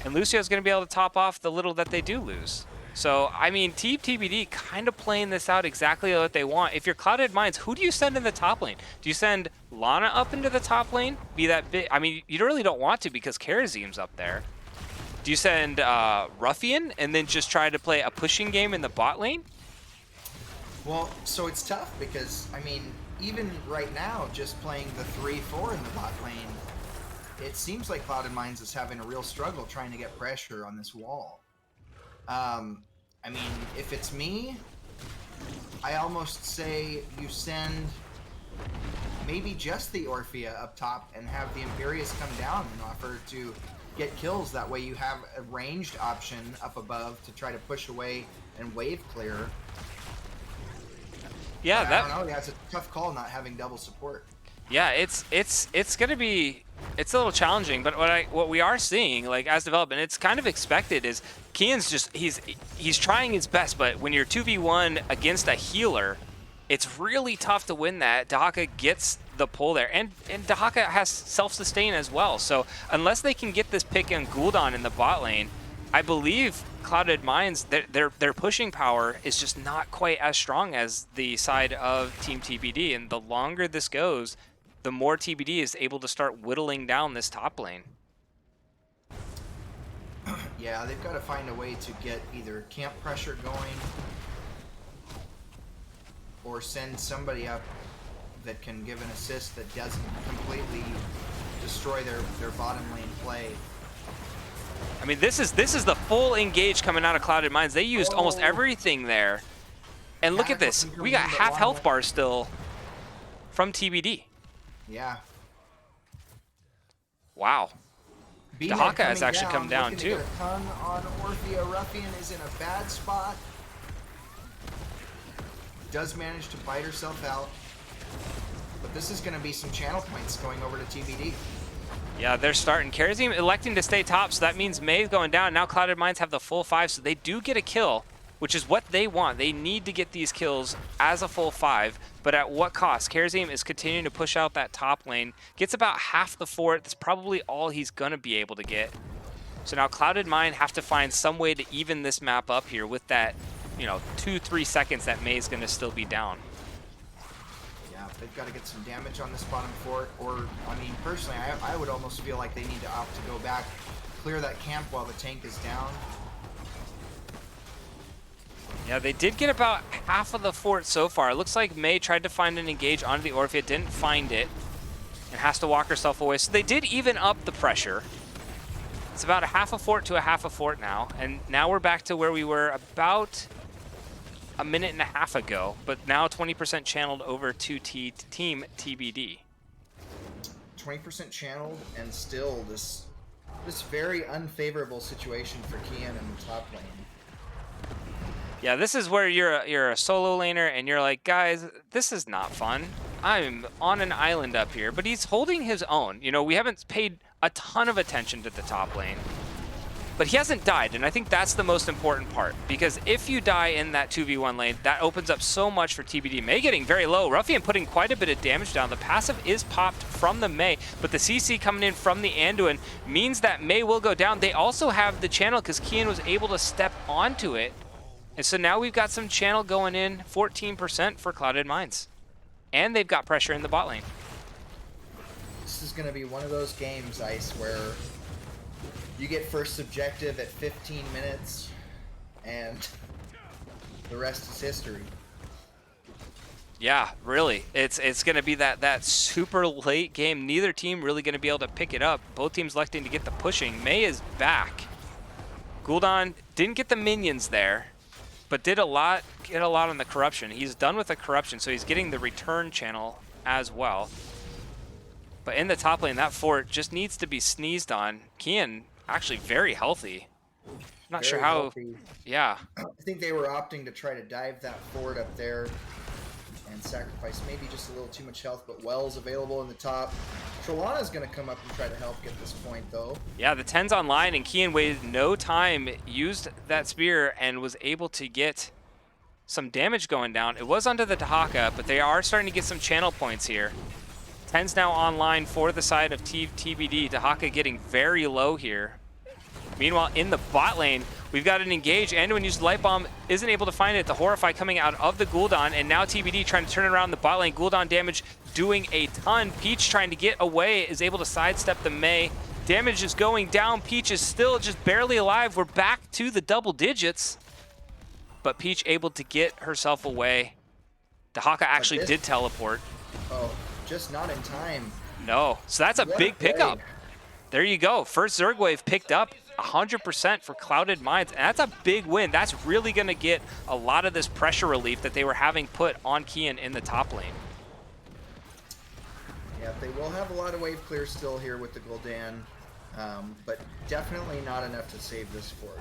[SPEAKER 6] and Lucio's going to be able to top off the little that they do lose. So, I mean, Team TBD kind of playing this out exactly what they want. If you're Clouded Mines, who do you send in the top lane? Do you send Lana up into the top lane? Be that big? I mean, you really don't want to because Kharazim's up there. Do you send Ruffian and then just try to play a pushing game in the bot lane?
[SPEAKER 4] Well, so it's tough because, I mean, even right now, just playing the 3-4 in the bot lane, it seems like Clouded Mines is having a real struggle trying to get pressure on this wall. I mean, if it's me, I almost say you send maybe just the Orphea up top and have the Imperious come down and offer to get kills. That way you have a ranged option up above to try to push away and wave clear.
[SPEAKER 6] Yeah,
[SPEAKER 4] I don't know. Yeah, it's a tough call not having double support.
[SPEAKER 6] Yeah, it's gonna be a little challenging, but what we are seeing, like as development, it's kind of expected is Kian's just he's trying his best, but when you're 2v1 against a healer, it's really tough to win that. Dahaka gets the pull there, and Dahaka has self-sustain as well. So unless they can get this pick on Gul'dan in the bot lane, I believe Clouded Mines, their pushing power is just not quite as strong as the side of Team TBD. And the longer this goes, the more TBD is able to start whittling down this top lane.
[SPEAKER 4] Yeah, they've got to find a way to get either camp pressure going or send somebody up that can give an assist that doesn't completely destroy their bottom lane play.
[SPEAKER 6] I mean, this is the full engage coming out of Clouded Minds. They used almost everything there. And look at this. We got half health bar still from TBD.
[SPEAKER 4] Yeah.
[SPEAKER 6] Wow. Dahaka has actually come down too.
[SPEAKER 4] A ton on Orphea. Ruffian is in a bad spot. Does manage to bite herself out. But this is going to be some channel points going over to TBD.
[SPEAKER 6] Yeah, they're starting. Karazim electing to stay top, so that means May's going down. Now Clouded Minds have the full 5, so they do get a kill, which is what they want. They need to get these kills as a full 5, but at what cost? Karazim is continuing to push out that top lane. Gets about half the fort. That's probably all he's going to be able to get. So now Clouded Mind have to find some way to even this map up here with that, 2-3 seconds that May's going to still be down.
[SPEAKER 4] They've got to get some damage on this bottom fort, or, I mean, personally, I would almost feel like they need to opt to go back, clear that camp while the tank is down.
[SPEAKER 6] Yeah, they did get about half of the fort so far. It looks like May tried to find an engage onto the Orphea, didn't find it, and has to walk herself away. So they did even up the pressure. It's about a half a fort to a half a fort now, and now we're back to where we were about a minute and a half ago, but now 20% channeled over to Team TBD.
[SPEAKER 4] 20% channeled, and still this very unfavorable situation for Kian in the top lane.
[SPEAKER 6] Yeah, this is where you're a solo laner, and you're like, guys, this is not fun. I'm on an island up here, but he's holding his own. We haven't paid a ton of attention to the top lane. But he hasn't died, and I think that's the most important part, because if you die in that 2v1 lane, that opens up so much for TBD. May getting very low. Ruffian putting quite a bit of damage down. The passive is popped from the May, but the CC coming in from the Anduin means that May will go down. They also have the channel because Kian was able to step onto it. And so now we've got some channel going in, 14% for Clouded Minds. And they've got pressure in the bot lane.
[SPEAKER 4] This is going to be one of those games, Ice, where you get first objective at 15 minutes, and the rest is history.
[SPEAKER 6] Yeah, really. It's going to be that super late game. Neither team really going to be able to pick it up. Both teams electing to get the pushing. May is back. Gul'dan didn't get the minions there, but did get a lot on the corruption. He's done with the corruption, so he's getting the return channel as well. But in the top lane, that fort just needs to be sneezed on. Kian actually very healthy. Not sure how.
[SPEAKER 4] Healthy.
[SPEAKER 6] Yeah.
[SPEAKER 4] I think they were opting to try to dive that fort up there and sacrifice maybe just a little too much health, but Wells available in the top. Trelana's going to come up and try to help get this point, though.
[SPEAKER 6] Yeah, the 10's online, and Kian waited no time, used that spear, and was able to get some damage going down. It was under the Dahaka, but they are starting to get some channel points here. 10's now online for the side of TBD. Dahaka getting very low here. Meanwhile, in the bot lane, we've got an engage. Anduin used Light Bomb, isn't able to find it. The Horrify coming out of the Gul'dan, and now TBD trying to turn it around the bot lane. Gul'dan damage doing a ton. Peach trying to get away, is able to sidestep the May. Damage is going down. Peach is still just barely alive. We're back to the double digits. But Peach able to get herself away. Dahaka actually did teleport.
[SPEAKER 4] Oh, just not in time.
[SPEAKER 6] No, so that's a big pickup. There you go. First Zerg wave picked up 100% for Clouded Minds, and that's a big win. That's really going to get a lot of this pressure relief that they were having put on Kian in the top lane.
[SPEAKER 4] Yeah, they will have a lot of wave clear still here with the Gul'dan, but definitely not enough to save this fort.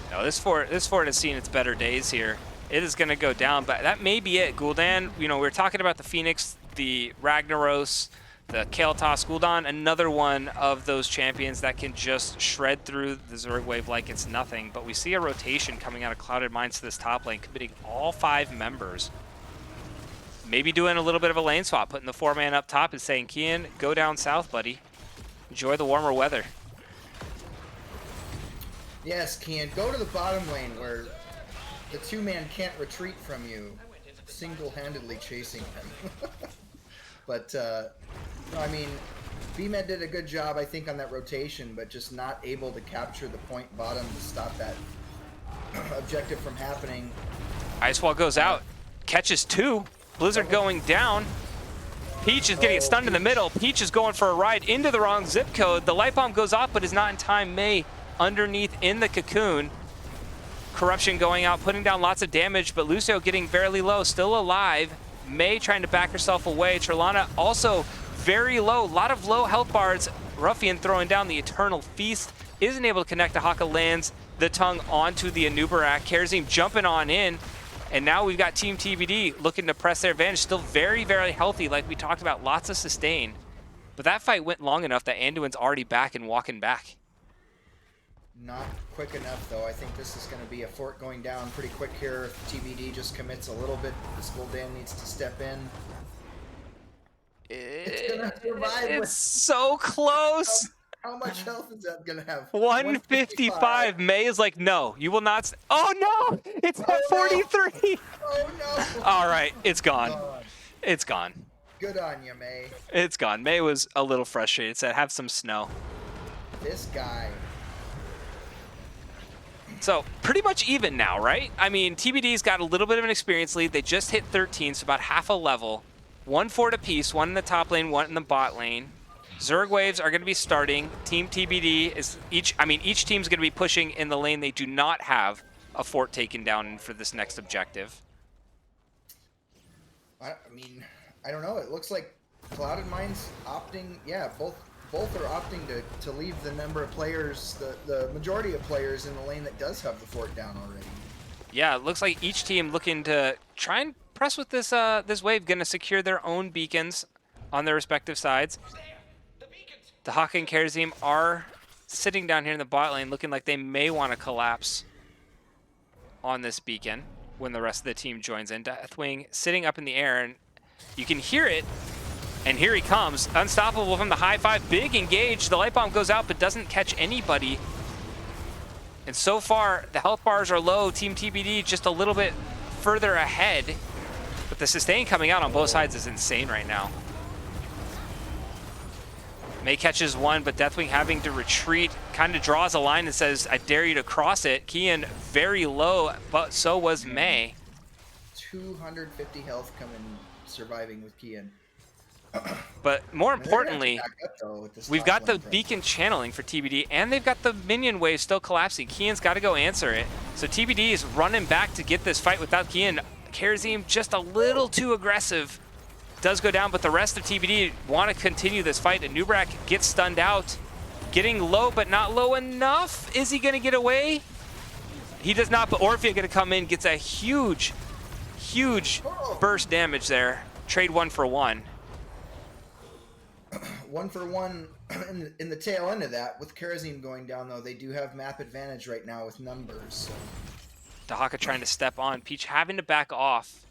[SPEAKER 6] No, this fort has seen its better days here. It is going to go down, but that may be it. Gul'dan, we were talking about the Phoenix, the Ragnaros, the Kael'thas. Gul'dan, another one of those champions that can just shred through the Zerg wave like it's nothing. But we see a rotation coming out of Clouded Minds to this top lane, committing all 5 members. Maybe doing a little bit of a lane swap, putting the 4-man up top and saying, Kian, go down south, buddy. Enjoy the warmer weather.
[SPEAKER 4] Yes, Kian, go to the bottom lane where the 2-man can't retreat from you, single-handedly chasing him. But, no, I mean, B-Med did a good job, I think, on that rotation, but just not able to capture the point bottom to stop that objective from happening.
[SPEAKER 6] Ice Wall goes out, catches 2. Blizzard going down. Peach is getting stunned in the middle. Peach is going for a ride into the wrong zip code. The light bomb goes off, but is not in time. May underneath in the cocoon. Corruption going out, putting down lots of damage, but Lucio getting fairly low, still alive. May trying to back herself away. Trelana also very low, a lot of low health bars. Ruffian throwing down the Eternal Feast. Isn't able to connect. Haka lands the tongue onto the Anubarak. Kerazim jumping on in. And now we've got Team TBD looking to press their advantage. Still very, very healthy, like we talked about. Lots of sustain. But that fight went long enough that Anduin's already back and walking back.
[SPEAKER 4] Not quick enough, though. I think this is going to be a fort going down pretty quick here. If TBD just commits a little bit, this Gul'dan needs to step in. It's going to survive.
[SPEAKER 6] It's so close.
[SPEAKER 4] How much health is that going to have?
[SPEAKER 6] 155. May is like, no, you will not. Oh, no. It's at 43.
[SPEAKER 4] Oh, no.
[SPEAKER 6] All right. It's gone. It's gone.
[SPEAKER 4] Good on you, May.
[SPEAKER 6] It's gone. May was a little frustrated. Said, have some snow.
[SPEAKER 4] This guy.
[SPEAKER 6] So pretty much even now, right? I mean, TBD's got a little bit of an experience lead. They just hit 13, so about half a level. 1 fort apiece, 1 in the top lane, 1 in the bot lane. Zerg waves are going to be starting. Team TBD is each team's going to be pushing in the lane they do not have a fort taken down for this next objective.
[SPEAKER 4] I mean, I don't know. It looks like Clouded Mind's opting. Yeah, both are opting to leave the number of players, the majority of players in the lane that does have the fort down already.
[SPEAKER 6] Yeah, it looks like each team looking to try and press with this this wave, going to secure their own beacons on their respective sides. The Haka and Kerazim are sitting down here in the bot lane, looking like they may want to collapse on this beacon when the rest of the team joins in. Deathwing sitting up in the air, and you can hear it. And here he comes, unstoppable from the high five, big engage. The light bomb goes out, but doesn't catch anybody. And so far, the health bars are low. Team TBD just a little bit further ahead. But the sustain coming out on both sides is insane right now. May catches 1, but Deathwing having to retreat, kind of draws a line and says, I dare you to cross it. Kian very low, but so was May.
[SPEAKER 4] 250 health coming, surviving with Kian.
[SPEAKER 6] But more importantly, we've got the beacon channeling for TBD, and they've got the minion wave still collapsing. Kian's got to go answer it. So TBD is running back to get this fight without Kian. Kerazim just a little too aggressive. Does go down, but the rest of TBD want to continue this fight. And Anubarak gets stunned out. Getting low, but not low enough. Is he going to get away? He does not, but Orphea going to come in, gets a huge, huge burst damage there. Trade 1 for 1.
[SPEAKER 4] 1 for 1 in the tail end of that. With Kerazim going down, though, they do have map advantage right now with numbers. So.
[SPEAKER 6] Dahaka trying to step on. Peach having to back off.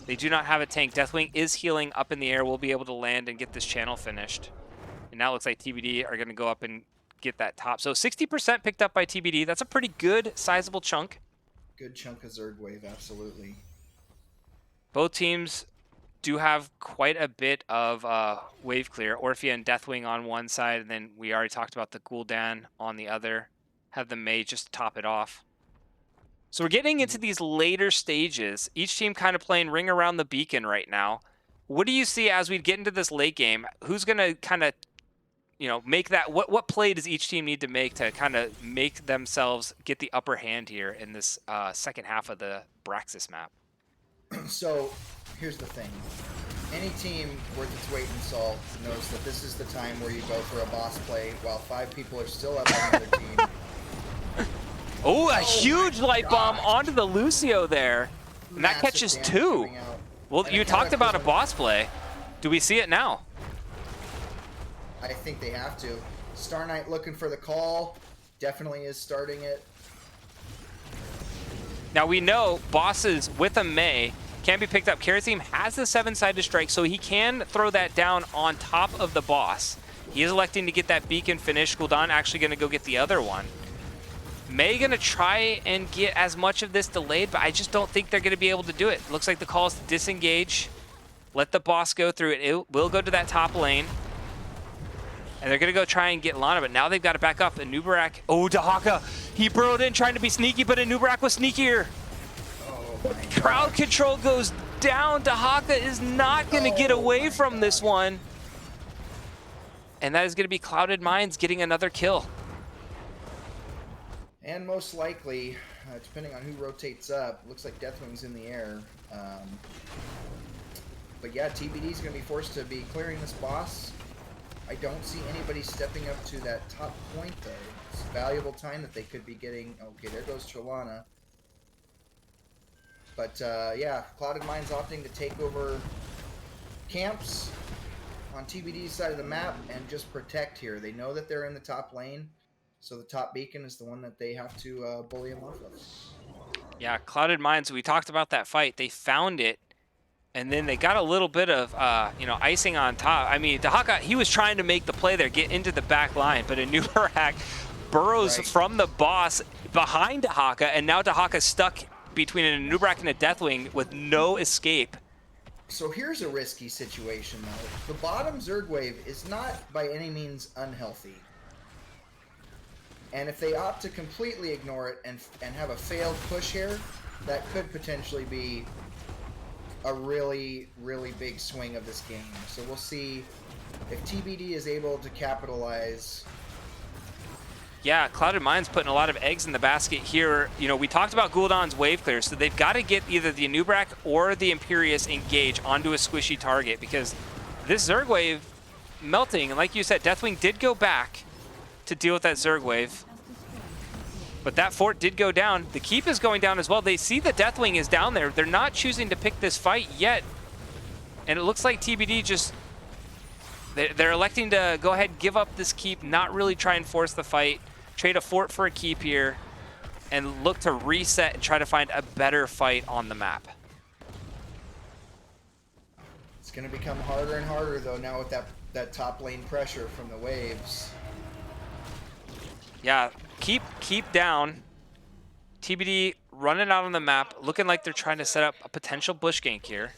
[SPEAKER 6] They do not have a tank. Deathwing is healing up in the air. We'll be able to land and get this channel finished. And now it looks like TBD are going to go up and get that top. So 60% picked up by TBD. That's a pretty good, sizable chunk.
[SPEAKER 4] Good chunk of Zerg wave, absolutely.
[SPEAKER 6] Both teams do have quite a bit of wave clear. Orphea and Deathwing on one side, and then we already talked about the Gul'dan on the other. Have the May just top it off. So we're getting into these later stages. Each team kind of playing ring around the beacon right now. What do you see as we get into this late game? Who's going to kind of, make that? What play does each team need to make to kind of make themselves get the upper hand here in this second half of the Braxis map?
[SPEAKER 4] So here's the thing. Any team worth its weight in salt knows that this is the time where you go for a boss play while 5 people are still up on the other team.
[SPEAKER 6] Oh, a huge light bomb onto the Lucio there. And that catches 2. Well, you talked about a boss play. Do we see it now?
[SPEAKER 4] I think they have to. Star Knight looking for the call. Definitely is starting it.
[SPEAKER 6] Now we know bosses with a May can be picked up. Kerazim has the 7-sided strike, so he can throw that down on top of the boss. He is electing to get that beacon finished. Gul'dan actually going to go get the other one. May going to try and get as much of this delayed, but I just don't think they're going to be able to do it. Looks like the call is to disengage. Let the boss go through it. It will go to that top lane. And they're going to go try and get Lana, but now they've got to back up. And Nubarak, oh, Dahaka, he burrowed in trying to be sneaky, but Nubarak was sneakier. Crowd control goes down. Dahaka is not going to get away from this one. And that is going to be Clouded Minds getting another kill.
[SPEAKER 4] And most likely, depending on who rotates up, looks like Deathwing's in the air. But yeah, TBD is going to be forced to be clearing this boss. I don't see anybody stepping up to that top point, though. It's valuable time that they could be getting. Okay, there goes Cholana. But yeah, Clouded Minds opting to take over camps on TBD's side of the map and just protect here. They know that they're in the top lane, so the top beacon is the one that they have to bully them off of. Yeah,
[SPEAKER 6] Clouded Minds, we talked about that fight. They found it, and then they got a little bit of, icing on top. I mean, Dahaka, he was trying to make the play there, get into the back line, but Nubarak burrows from the boss behind Dahaka, and now Dahaka's stuck between a Nubarak and a Deathwing with no escape.
[SPEAKER 4] So here's a risky situation, though. The bottom Zerg wave is not by any means unhealthy. And if they opt to completely ignore it and have a failed push here, that could potentially be a really, really big swing of this game. So we'll see if TBD is able to capitalize.
[SPEAKER 6] Yeah, Clouded Minds putting a lot of eggs in the basket here. You know, we talked about Gul'dan's wave clear, so they've got to get either the Anubrak or the Imperious engage onto a squishy target, because this Zerg wave melting, and like you said, Deathwing did go back to deal with that Zerg wave. But that fort did go down. The keep is going down as well. They see the Deathwing is down there. They're not choosing to pick this fight yet. And it looks like TBD just... They're electing to go ahead and give up this keep, not really try and force the fight, trade a fort for a keep here, and look to reset and try to find a better fight on the map.
[SPEAKER 4] It's going to become harder and harder, though, now with that top lane pressure from the waves.
[SPEAKER 6] Yeah, keep down. TBD running out on the map, looking like they're trying to set up a potential bush gank here.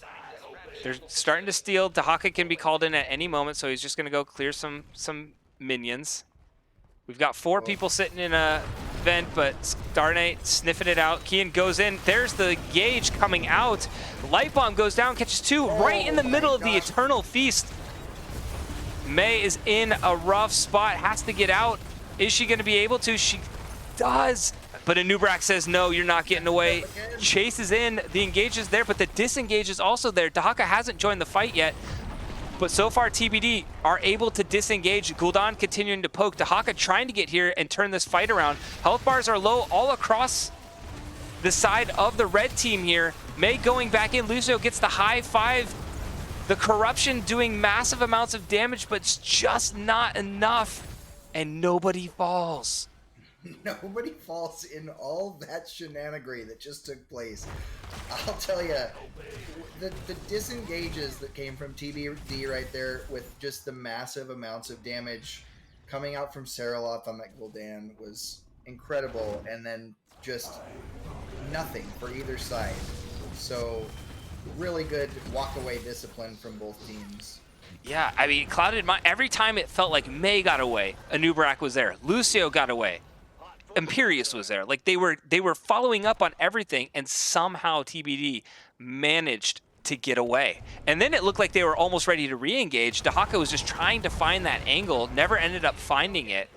[SPEAKER 6] They're starting to steal. Dahaka can be called in at any moment, so he's just going to go clear some minions. We've got 4 people sitting in a vent, but Starknight sniffing it out. Kian goes in. There's the gauge coming out. Light Bomb goes down, catches 2 right in the middle of the Eternal Feast. Mei is in a rough spot, has to get out. Is she going to be able to? She does. But Anubrak says, no, you're not getting away. Chases in. The engage is there, but the disengage is also there. Dahaka hasn't joined the fight yet. But so far, TBD are able to disengage. Gul'dan continuing to poke. Dahaka trying to get here and turn this fight around. Health bars are low all across the side of the red team here. Mei going back in. Lucio gets the high 5. The corruption doing massive amounts of damage, but it's just not enough. And nobody falls.
[SPEAKER 4] Nobody falls in all that shenanigery that just took place. I'll tell you, the disengages that came from TBD right there with just the massive amounts of damage coming out from Saraloth on that Gul'dan was incredible, and then just nothing for either side. So really good walk-away discipline from both teams.
[SPEAKER 6] Yeah, I mean, Clouded Mind, every time it felt like Mei got away, Anubrak was there. Lucio got away. Imperious was there. Like they were following up on everything, and somehow TBD managed to get away. And then it looked like they were almost ready to re-engage. Dahaka was just trying to find that angle, never ended up finding it,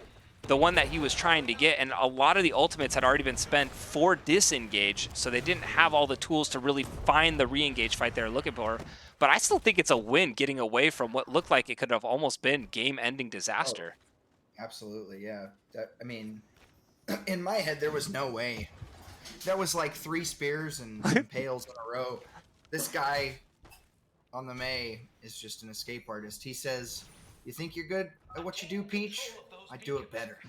[SPEAKER 6] the one that he was trying to get, and a lot of the ultimates had already been spent for disengage, so they didn't have all the tools to really find the re-engage fight they were looking for. But I still think it's a win getting away from what looked like it could have almost been game-ending disaster.
[SPEAKER 4] Oh, absolutely, yeah. I mean, in my head, there was no way. That was like 3 spears and impales in a row. This guy on the Mei is just an escape artist. He says, "You think you're good at what you do, Peach? I do it better."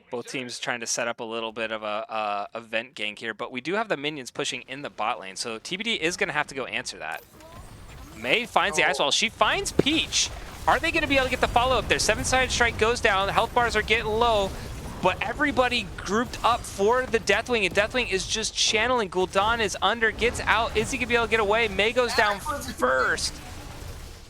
[SPEAKER 6] Both teams trying to set up a little bit of a vent gank here, but we do have the minions pushing in the bot lane, so TBD is going to have to go answer that. Mei finds the Ice Wall. She finds Peach. Are they going to be able to get the follow-up there? 7-sided strike goes down. The health bars are getting low, but everybody grouped up for the Deathwing, and Deathwing is just channeling. Gul'dan is under, gets out. Is he going to be able to get away? Mei goes down first.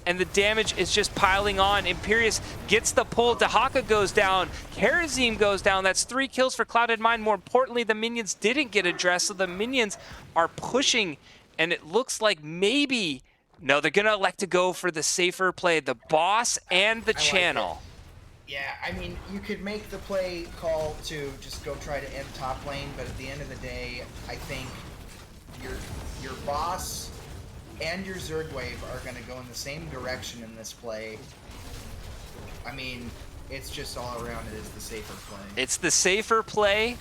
[SPEAKER 6] and the damage is just piling on. Imperius gets the pull. Dahaka goes down. Karazim goes down. That's 3 kills for Clouded Mind. More importantly, the minions didn't get addressed, so the minions are pushing, and it looks like maybe... No, they're going to elect to go for the safer play. The boss and the channel.
[SPEAKER 4] Yeah, I mean, you could make the play call to just go try to end top lane, but at the end of the day, I think your boss and your Zerg wave are going to go in the same direction in this play. I mean, it's just all around it is the safer play.
[SPEAKER 6] It's the safer play,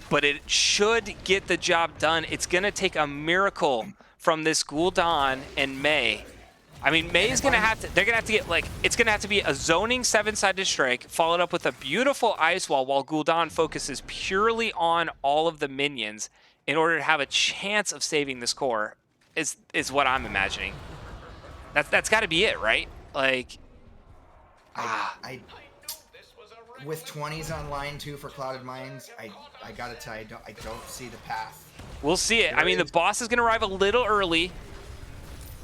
[SPEAKER 6] but it should get the job done. It's going to take a miracle from this Gul'dan and Mei. I mean, May's going to have to, they're going to have to get, like, it's going to have to be a zoning 7-sided strike, followed up with a beautiful ice wall while Gul'dan focuses purely on all of the minions in order to have a chance of saving this core, is what I'm imagining. That's got to be it, right? Like,
[SPEAKER 4] with 20s online too for Clouded Minds, I gotta tell you, I don't see the path.
[SPEAKER 6] We'll see it. I mean, the boss is going to arrive a little early.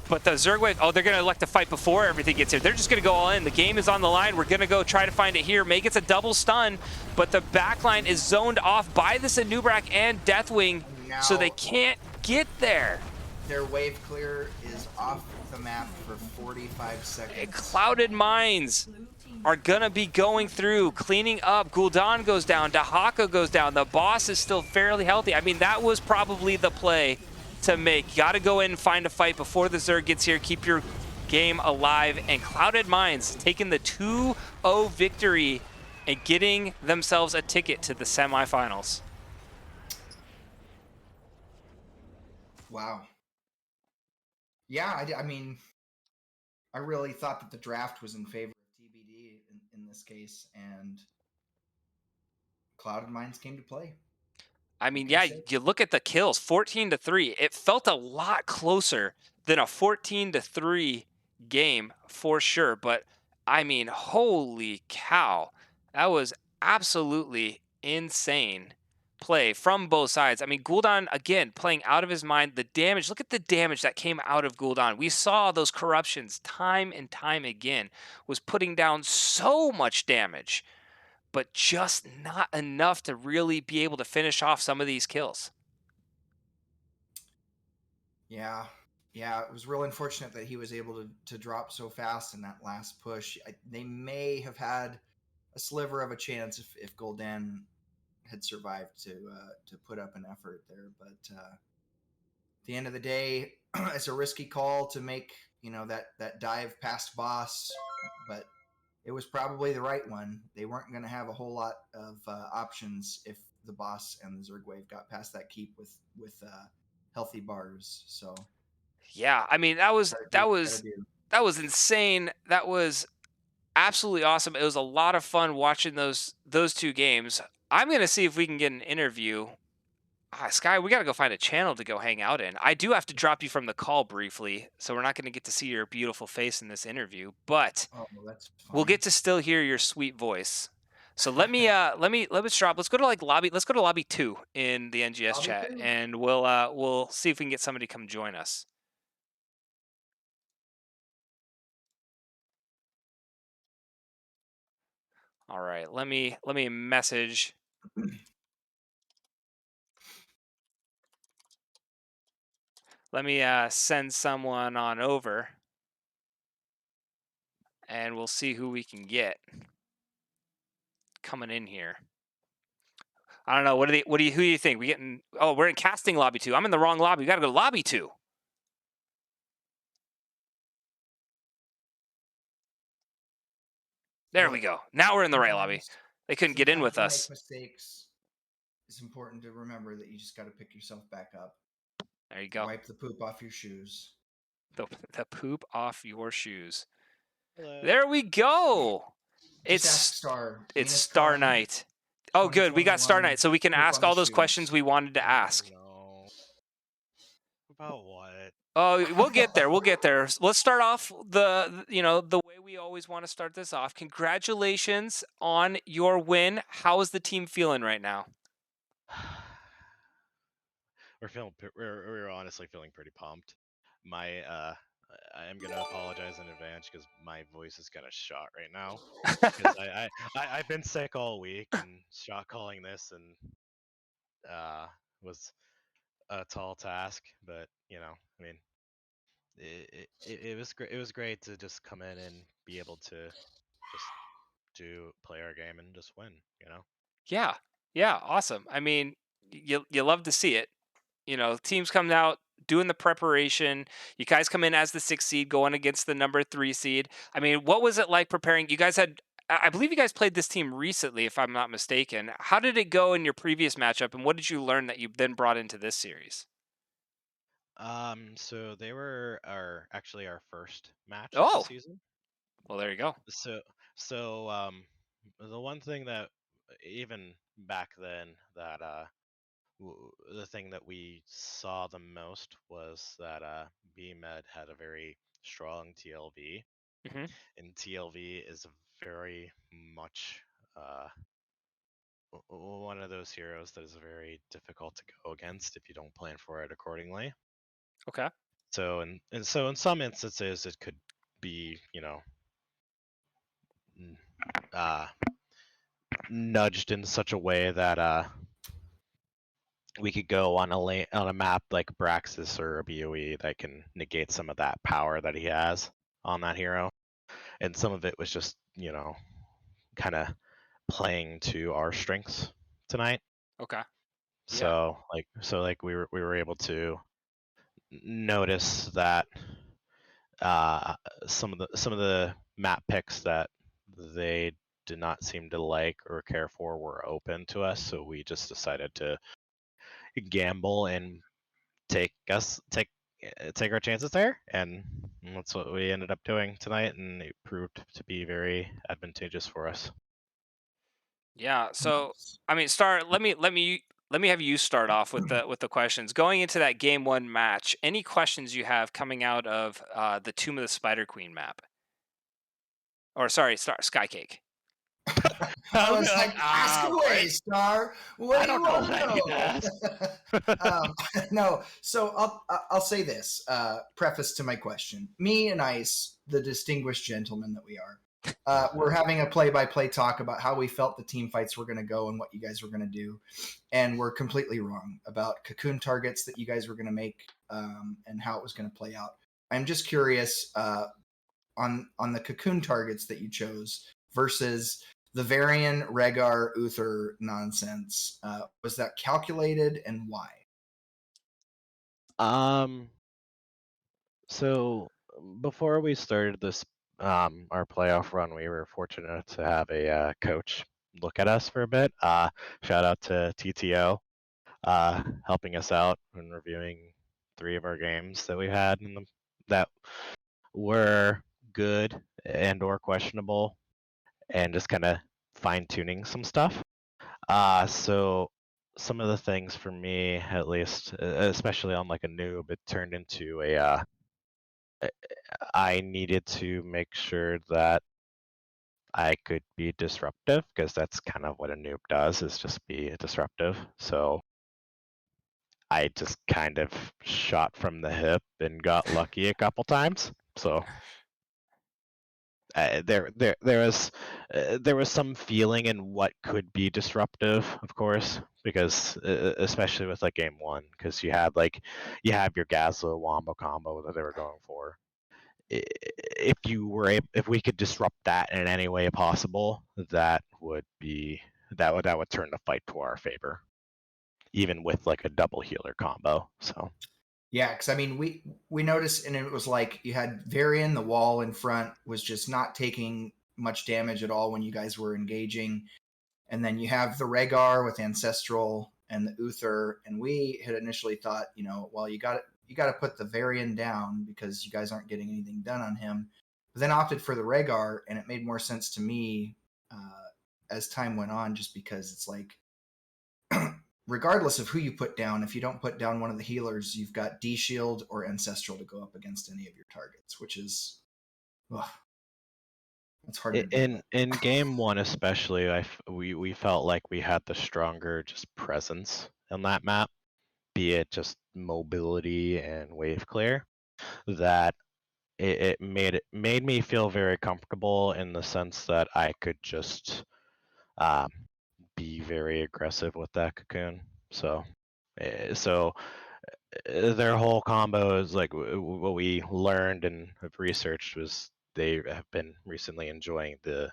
[SPEAKER 6] But the Zerg wave, oh, they're going to elect to fight before everything gets here. They're just going to go all in. The game is on the line. We're going to go try to find it here. May gets a double stun, but the backline is zoned off by this Anubrak and Deathwing, so they can't get there.
[SPEAKER 4] Their wave clear is off the map for 45 seconds.
[SPEAKER 6] Clouded Minds are going to be going through, cleaning up. Gul'dan goes down. Dahaka goes down. The boss is still fairly healthy. I mean, that was probably the play to make. Got to go in and find a fight before the Zerg gets here. Keep your game alive. And Clouded Minds taking the 2-0 victory and getting themselves a ticket to the semifinals.
[SPEAKER 4] Wow. Yeah, I mean, I really thought that the draft was in favor of TBD in this case, and Clouded Minds came to play.
[SPEAKER 6] I mean, yeah, you look at the kills, 14-3. It felt a lot closer than a 14-3 game for sure. But I mean, holy cow, that was absolutely insane play from both sides. I mean, Gul'dan, again, playing out of his mind. The damage, look at the damage that came out of Gul'dan. We saw those corruptions time and time again, was putting down so much damage, but just not enough to really be able to finish off some of these kills.
[SPEAKER 4] Yeah, it was real unfortunate that he was able to drop so fast in that last push. They may have had a sliver of a chance if Gul'dan had survived to put up an effort there, but at the end of the day, it's a risky call to make, that dive past boss, but it was probably the right one. They weren't going to have a whole lot of options if the boss and the Zerg wave got past that keep with healthy bars. So
[SPEAKER 6] yeah, I mean, that was insane. That was absolutely awesome. It was a lot of fun watching those two games. I'm going to see if we can get an interview. Sky, we got to go find a channel to go hang out in. I do have to drop you from the call briefly, so we're not going to get to see your beautiful face in this interview, but we'll get to still hear your sweet voice. So let's drop. Let's go to lobby. Let's go to lobby 2 in the NGS chat, and we'll see if we can get somebody to come join us. All right, let me message. Let me send someone on over, and we'll see who we can get coming in here. I don't know. Who do you think? We're in casting lobby 2. I'm in the wrong lobby. We got to go to lobby 2. There we go. Now we're in the right lobby. They couldn't get in with us.
[SPEAKER 4] Mistakes. It's important to remember that you just got to pick yourself back up.
[SPEAKER 6] There you go.
[SPEAKER 4] Wipe the poop off your shoes.
[SPEAKER 6] The poop off your shoes.
[SPEAKER 3] Hello.
[SPEAKER 6] There we go. It's Star Night. Oh, good. We got Star Night, so we can ask all those questions we wanted to ask.
[SPEAKER 3] No. About what?
[SPEAKER 6] Oh, we'll get there. We'll get there. Let's start off the way we always want to start this off. Congratulations on your win. How is the team feeling right now?
[SPEAKER 3] We're honestly feeling pretty pumped. My
[SPEAKER 12] I am gonna apologize in advance because my voice is kind of shot right now. Because I've been sick all week, and shot calling this and was a tall task. But I mean, it was great. It was great to just come in and be able to just play our game and just win.
[SPEAKER 6] Yeah. Yeah, awesome. I mean, you love to see it. Teams coming out doing the preparation. You guys come in as the 6th seed going against the number 3 seed. I mean, what was it like preparing? You guys had I believe you guys played this team recently if I'm not mistaken. How did it go in your previous matchup and what did you learn that you then brought into this series?
[SPEAKER 12] So they were actually our first match of the
[SPEAKER 6] Oh,
[SPEAKER 12] season.
[SPEAKER 6] well there you go.
[SPEAKER 12] So the one thing that even back then that the thing that we saw the most was that BMed had a very strong TLV,
[SPEAKER 6] Mhm.
[SPEAKER 12] and TLV is very much one of those heroes that is very difficult to go against if you don't plan for it accordingly.
[SPEAKER 6] Okay.
[SPEAKER 12] So in some instances it could be uh, nudged in such a way that we could go on on a map like Braxis or a BOE that can negate some of that power that he has on that hero, and some of it was just kind of playing to our strengths tonight.
[SPEAKER 6] Okay. Yeah.
[SPEAKER 12] So we were able to notice that some of the map picks that they did not seem to like or care for were open to us, so we just decided to gamble and take our chances there, and that's what we ended up doing tonight, and it proved to be very advantageous for us.
[SPEAKER 6] Yeah. So, I mean, start. Let me have you start off with the questions going into that game 1 match. Any questions you have coming out of the Tomb of the Spider Queen map, or sorry, Skycake.
[SPEAKER 4] I
[SPEAKER 12] I'll be
[SPEAKER 4] was
[SPEAKER 12] like,
[SPEAKER 4] like, ask away,
[SPEAKER 12] right?
[SPEAKER 4] Star. What
[SPEAKER 12] I
[SPEAKER 4] do you
[SPEAKER 12] don't know
[SPEAKER 4] want
[SPEAKER 12] what I can ask.
[SPEAKER 4] to know? No, so I'll say this preface to my question. Me and Ice, the distinguished gentlemen that we are, we're having a play-by-play talk about how we felt the team fights were going to go and what you guys were going to do, and we're completely wrong about cocoon targets that you guys were going to make and how it was going to play out. I'm just curious on the cocoon targets that you chose versus the Varian, Rhaegar, Uther nonsense. Was that calculated and why?
[SPEAKER 12] So before we started this our playoff run, we were fortunate to have a coach look at us for a bit. Shout out to TTO helping us out and reviewing 3 of our games that we had that were good and or questionable, and just kind of fine tuning some stuff. So some of the things for me, at least, especially on like a noob, it turned into I needed to make sure that I could be disruptive, because that's kind of what a noob does, is just be disruptive. So I just kind of shot from the hip and got lucky a couple times. So there was some feeling in what could be disruptive, of course, because especially with like game 1, because you have your Gazlo wombo combo that they were going for. If we could disrupt that in any way possible, that would turn the fight to our favor, even with like a double healer combo. So
[SPEAKER 4] Yeah, because I mean, we noticed, and it was like you had Varian, the wall in front was just not taking much damage at all when you guys were engaging, and then you have the Rhaegar with Ancestral and the Uther, and we had initially thought, well, you got to put the Varian down because you guys aren't getting anything done on him. But then opted for the Rhaegar, and it made more sense to me as time went on, just because it's like, regardless of who you put down, if you don't put down one of the healers, you've got D Shield or Ancestral to go up against any of your targets, which is, it's hard to do.
[SPEAKER 12] in game 1 especially, we felt like we had the stronger just presence on that map, be it just mobility and wave clear, that it made me feel very comfortable in the sense that I could just um, be very aggressive with that cocoon. So their whole combo is like what we learned and have researched was they have been recently enjoying the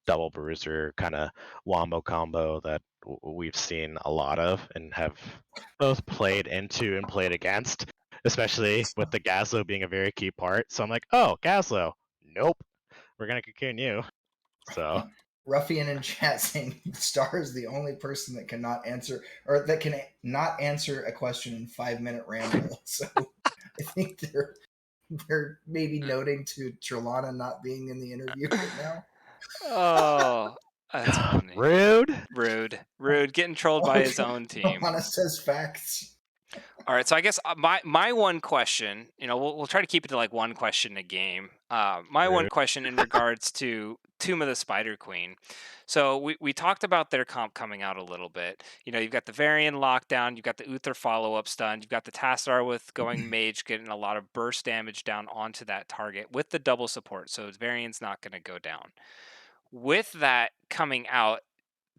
[SPEAKER 12] double bruiser kind of wombo combo that we've seen a lot of and have both played into and played against, especially with the Gazlo being a very key part. So I'm like, oh, Gazlo, nope, we're gonna cocoon you. So
[SPEAKER 4] Ruffian in chat saying Star is the only person that cannot answer or that can not answer a question in 5-minute ramble. So I think they're maybe noting to Trelana not being in the interview right now.
[SPEAKER 6] Oh, that's funny. Rude. Getting trolled by his own team.
[SPEAKER 4] Trelana says facts.
[SPEAKER 6] All right, so I guess my one question, we'll try to keep it to like one question a game. My one question in regards to Tomb of the Spider Queen. So we talked about their comp coming out a little bit. You've got the Varian lockdown, you've got the Uther follow-up stun, you've got the Tassadar with going mage, getting a lot of burst damage down onto that target with the double support, so Varian's not going to go down. With that coming out,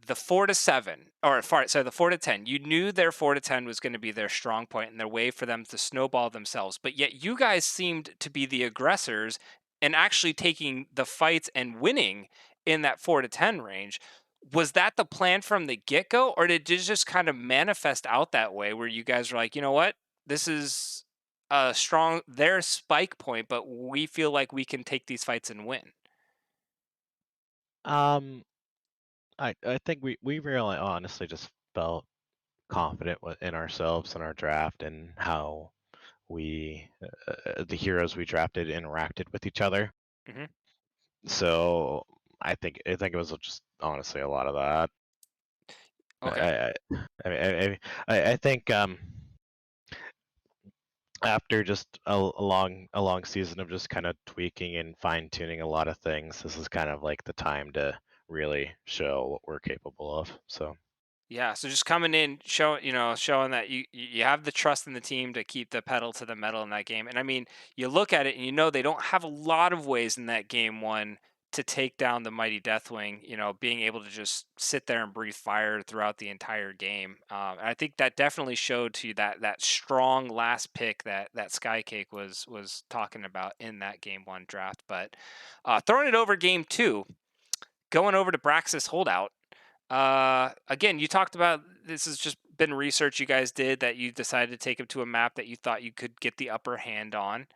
[SPEAKER 6] the 4-7, the 4-10, you knew their 4-10 was going to be their strong point and their way for them to snowball themselves. But yet you guys seemed to be the aggressors and actually taking the fights and winning in that 4-10 range. Was that the plan from the get-go, or did it just kind of manifest out that way where you guys were like, you know what, this is a strong, their spike point, but we feel like we can take these fights and win?
[SPEAKER 12] I think we really honestly just felt confident in ourselves and our draft and how we the heroes we drafted interacted with each other.
[SPEAKER 6] Mm-hmm.
[SPEAKER 12] So I think it was just honestly a lot of that.
[SPEAKER 6] Okay.
[SPEAKER 12] I think after just a long season of just kind of tweaking and fine tuning a lot of things, this is kind of like the time to really show what we're capable of. So
[SPEAKER 6] Yeah, so just coming in, showing that you have the trust in the team to keep the pedal to the metal in that game. And I mean, you look at it and they don't have a lot of ways in that game one to take down the mighty Deathwing. Being able to just sit there and breathe fire throughout the entire game. And I think that definitely showed to you that strong last pick that Skycake was talking about in that game one draft. But throwing it over game two, going over to Braxis Holdout. Again, you talked about this has just been research you guys did that you decided to take him to a map that you thought you could get the upper hand on.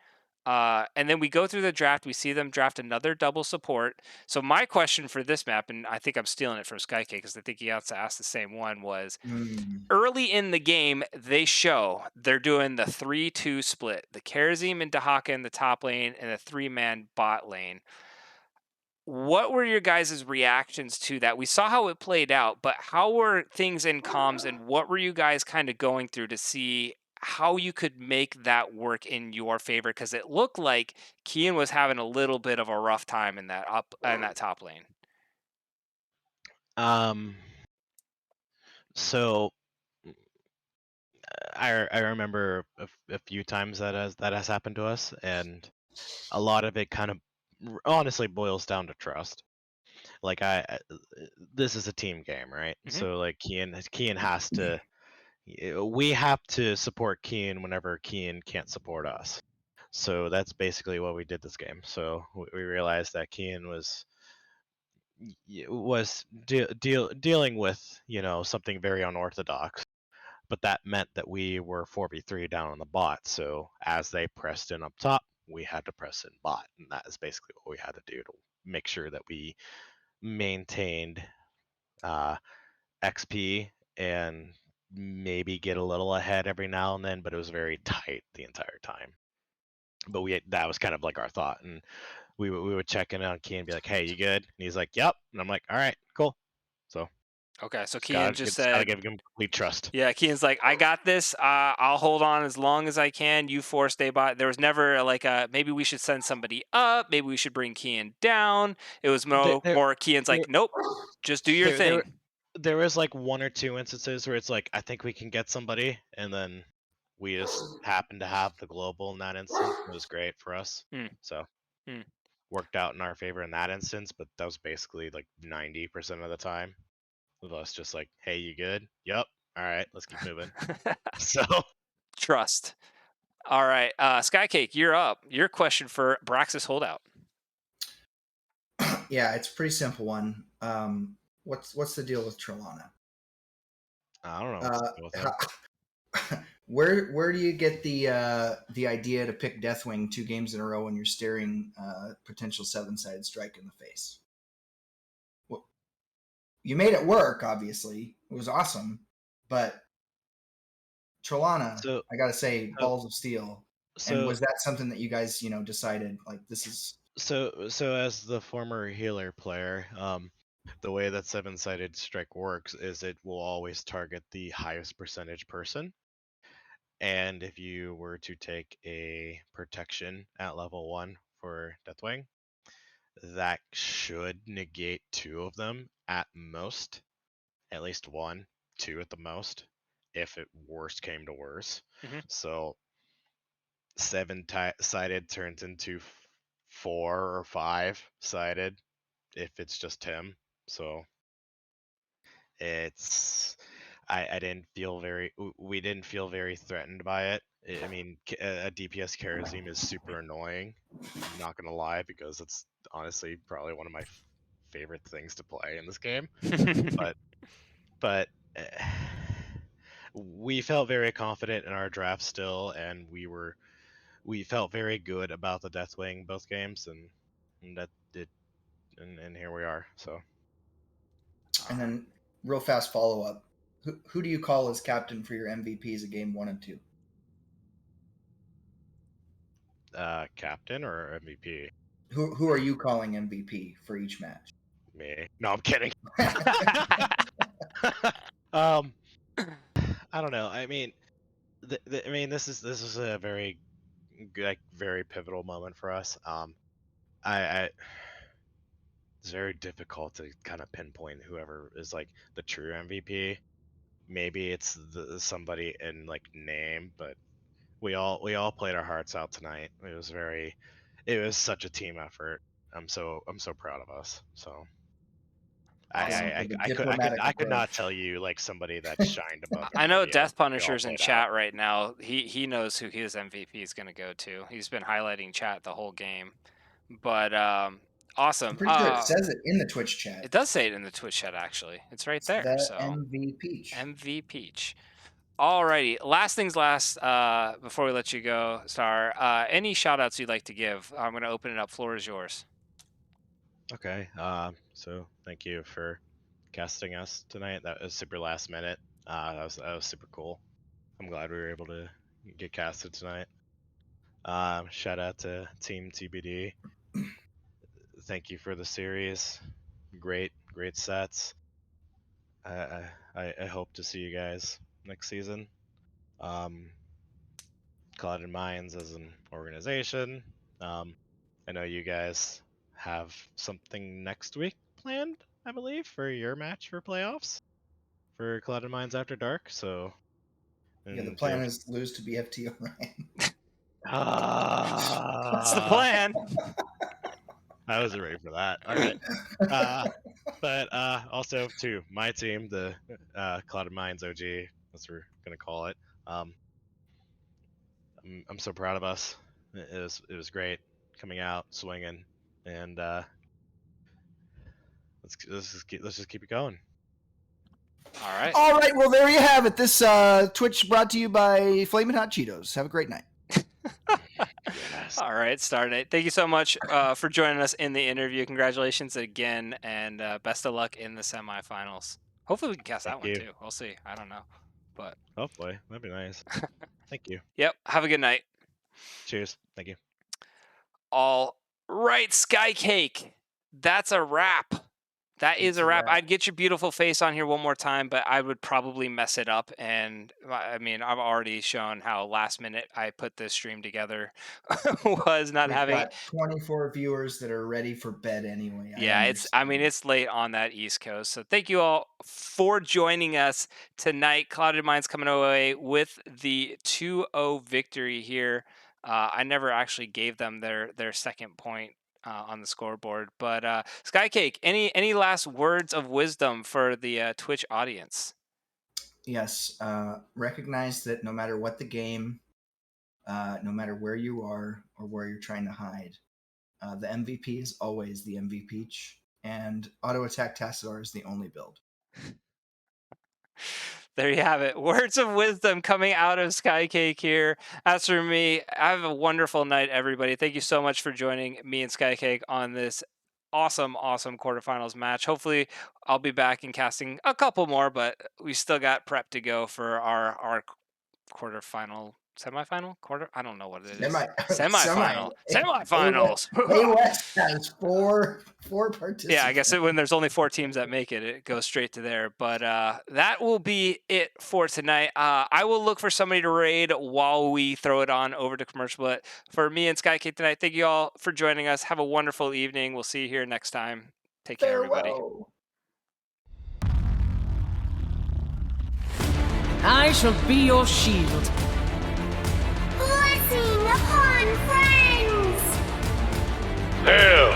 [SPEAKER 6] And then we go through the draft. We see them draft another double support. So my question for this map, and I think I'm stealing it from Skycake because I think he also asked the same one, was early in the game, they're doing the 3-2 split. The Karazim and Dahaka in the top lane and a 3-man bot lane. What were your guys' reactions to that? We saw how it played out, but how were things in comms and what were you guys kind of going through to see how you could make that work in your favor? Because it looked like Kian was having a little bit of a rough time in that top lane.
[SPEAKER 12] So I remember a few times that has happened to us, and a lot of it kind of honestly boils down to trust. Like this is a team game, right?
[SPEAKER 6] Mm-hmm.
[SPEAKER 12] So like Kian has to, we have to support Kian whenever Kian can't support us. So that's basically what we did this game. So we realized that Kian was dealing with something very unorthodox, but that meant that we were 4v3 down on the bot. So as they pressed in up top, we had to press in bot, and that is basically what we had to do to make sure that we maintained XP and maybe get a little ahead every now and then, but it was very tight the entire time. But that was kind of like our thought, and we would check in on Key and be like, "Hey, you good?" And he's like, "Yep." And I'm like, "All right, cool." So
[SPEAKER 6] okay, so Kian just said,
[SPEAKER 12] "Gotta give him complete trust."
[SPEAKER 6] Yeah, Kian's like, "I got this. I'll hold on as long as I can. You four stay by." There was never like maybe we should send somebody up. Maybe we should bring Kian down. It was more Kian's like, "Nope, just do your thing."
[SPEAKER 12] There was like one or two instances where it's like, I think we can get somebody, and then we just happened to have the global in that instance. It was great for us. So worked out in our favor in that instance, but that was basically like 90% of the time of us just like, hey, you good? Yep. All right, let's keep moving. So
[SPEAKER 6] trust. All right, Skycake, you're up. Your question for Braxis Holdout.
[SPEAKER 4] Yeah, it's a pretty simple one. What's the deal with Trelana?
[SPEAKER 12] I don't know. What's the deal with him.
[SPEAKER 4] Where do you get the idea to pick Deathwing 2 games in a row when you're staring potential 7-sided strike in the face? Well, you made it work, obviously. It was awesome, but Trelana, I gotta say, balls of steel. And was that something that you guys, decided like this is?
[SPEAKER 12] So as the former healer player, the way that 7-sided strike works is it will always target the highest percentage person. And if you were to take a protection at level 1 for Deathwing, that should negate 2 of them at most. At least 1, 2 at the most, if it worst came to worse. So 7-sided turns into 4 or 5-sided if it's just him. So it's I didn't feel we didn't feel very threatened by it. I mean, a DPS Karazim is super annoying. I'm not gonna lie, because it's honestly probably one of my favorite things to play in this game. but we felt very confident in our draft still, and we felt very good about the Deathwing both games, and that did, and here we are. So.
[SPEAKER 4] And then, real fast follow up: who do you call as captain for your MVPs of game 1 and 2?
[SPEAKER 12] Captain or MVP?
[SPEAKER 4] Who are you calling MVP for each match?
[SPEAKER 12] Me. No, I'm kidding. I don't know. I mean, this is a very very pivotal moment for us. It's very difficult to kind of pinpoint whoever is like the true MVP. Maybe it's somebody in like name, but we all played our hearts out tonight. It was such a team effort. I'm so proud of us. So I could not tell you like somebody that shined above.
[SPEAKER 6] I know
[SPEAKER 12] everybody else.
[SPEAKER 6] Death
[SPEAKER 12] We all
[SPEAKER 6] Punisher's in
[SPEAKER 12] played
[SPEAKER 6] chat
[SPEAKER 12] out.
[SPEAKER 6] right now. He knows who his MVP is going to go to. He's been highlighting chat the whole game. But awesome.
[SPEAKER 4] I'm pretty sure it says it in the Twitch chat.
[SPEAKER 6] It does say it in the Twitch chat, actually. It's right there.
[SPEAKER 4] The
[SPEAKER 6] So
[SPEAKER 4] MV Peach.
[SPEAKER 6] MV Peach. Alrighty. Last things last, before we let you go, Star, any shout outs you'd like to give? I'm going to open it up. Floor is yours.
[SPEAKER 12] Okay. So thank you for casting us tonight. That was super last minute. That was super cool. I'm glad we were able to get casted tonight. Shout out to Team TBD. Thank you for the series. Great sets. I hope to see you guys next season. Clouded Minds as an organization. I know you guys have something next week planned, I believe, for your match for playoffs for Clouded Minds After Dark. So
[SPEAKER 4] yeah, the plan is lose to BFT Orion.
[SPEAKER 6] That's the plan.
[SPEAKER 12] I wasn't ready for that. All right. But also to my team, the Clouded Minds OG, that's what we're gonna call it. I'm so proud of us. It was great coming out swinging, and let's just keep it going.
[SPEAKER 4] All right. Well, there you have it. This Twitch brought to you by Flamin' Hot Cheetos. Have a great night.
[SPEAKER 12] Yes.
[SPEAKER 6] All right, Starnate. Thank you so much for joining us in the interview. Congratulations again, and best of luck in the semifinals. Hopefully, we can cast that one too. We'll see. I don't know, but
[SPEAKER 12] hopefully that'd be nice. Thank you.
[SPEAKER 6] Yep. Have a good night.
[SPEAKER 12] Cheers. Thank you.
[SPEAKER 6] All right, Skycake. That's a wrap. That is
[SPEAKER 4] It's
[SPEAKER 6] a
[SPEAKER 4] a
[SPEAKER 6] wrap.
[SPEAKER 4] wrap.
[SPEAKER 6] I'd get your beautiful face on here one more time, but I would probably mess it up. And I mean, I've already shown how last minute I put this stream together was not
[SPEAKER 4] We've
[SPEAKER 6] having.
[SPEAKER 4] got 24 viewers that are ready for bed anyway.
[SPEAKER 6] Yeah, I mean, it's late on that East Coast. So thank you all for joining us tonight. Clouded Minds coming away with the 2-0 victory here. I never actually gave them their second point on the scoreboard. But Skycake, any last words of wisdom for the Twitch audience?
[SPEAKER 4] Yes, recognize that no matter what the game, no matter where you are or where you're trying to hide, the MVP is always the MVP, and Auto Attack Tassadar is the only build.
[SPEAKER 6] There you have it. Words of wisdom coming out of Skycake here. As for me, have a wonderful night, everybody. Thank you so much for joining me and Skycake on this awesome quarterfinals match. Hopefully, I'll be back and casting a couple more, but we still got prep to go for our quarterfinal. Semifinal? I don't know what it is. Semifinal. Semifinals.
[SPEAKER 4] A-West has four participants.
[SPEAKER 6] Yeah, I guess when there's only 4 teams that make it, it goes straight to there. But that will be it for tonight. I will look for somebody to raid while we throw it on over to commercial. But for me and Skycake tonight, thank you all for joining us. Have a wonderful evening. We'll see you here next time. Take care, everybody.
[SPEAKER 7] I shall be your shield.
[SPEAKER 8] Blessing upon friends!
[SPEAKER 10] Hell,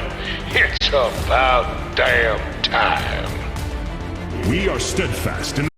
[SPEAKER 10] it's about damn time.
[SPEAKER 13] We are steadfast in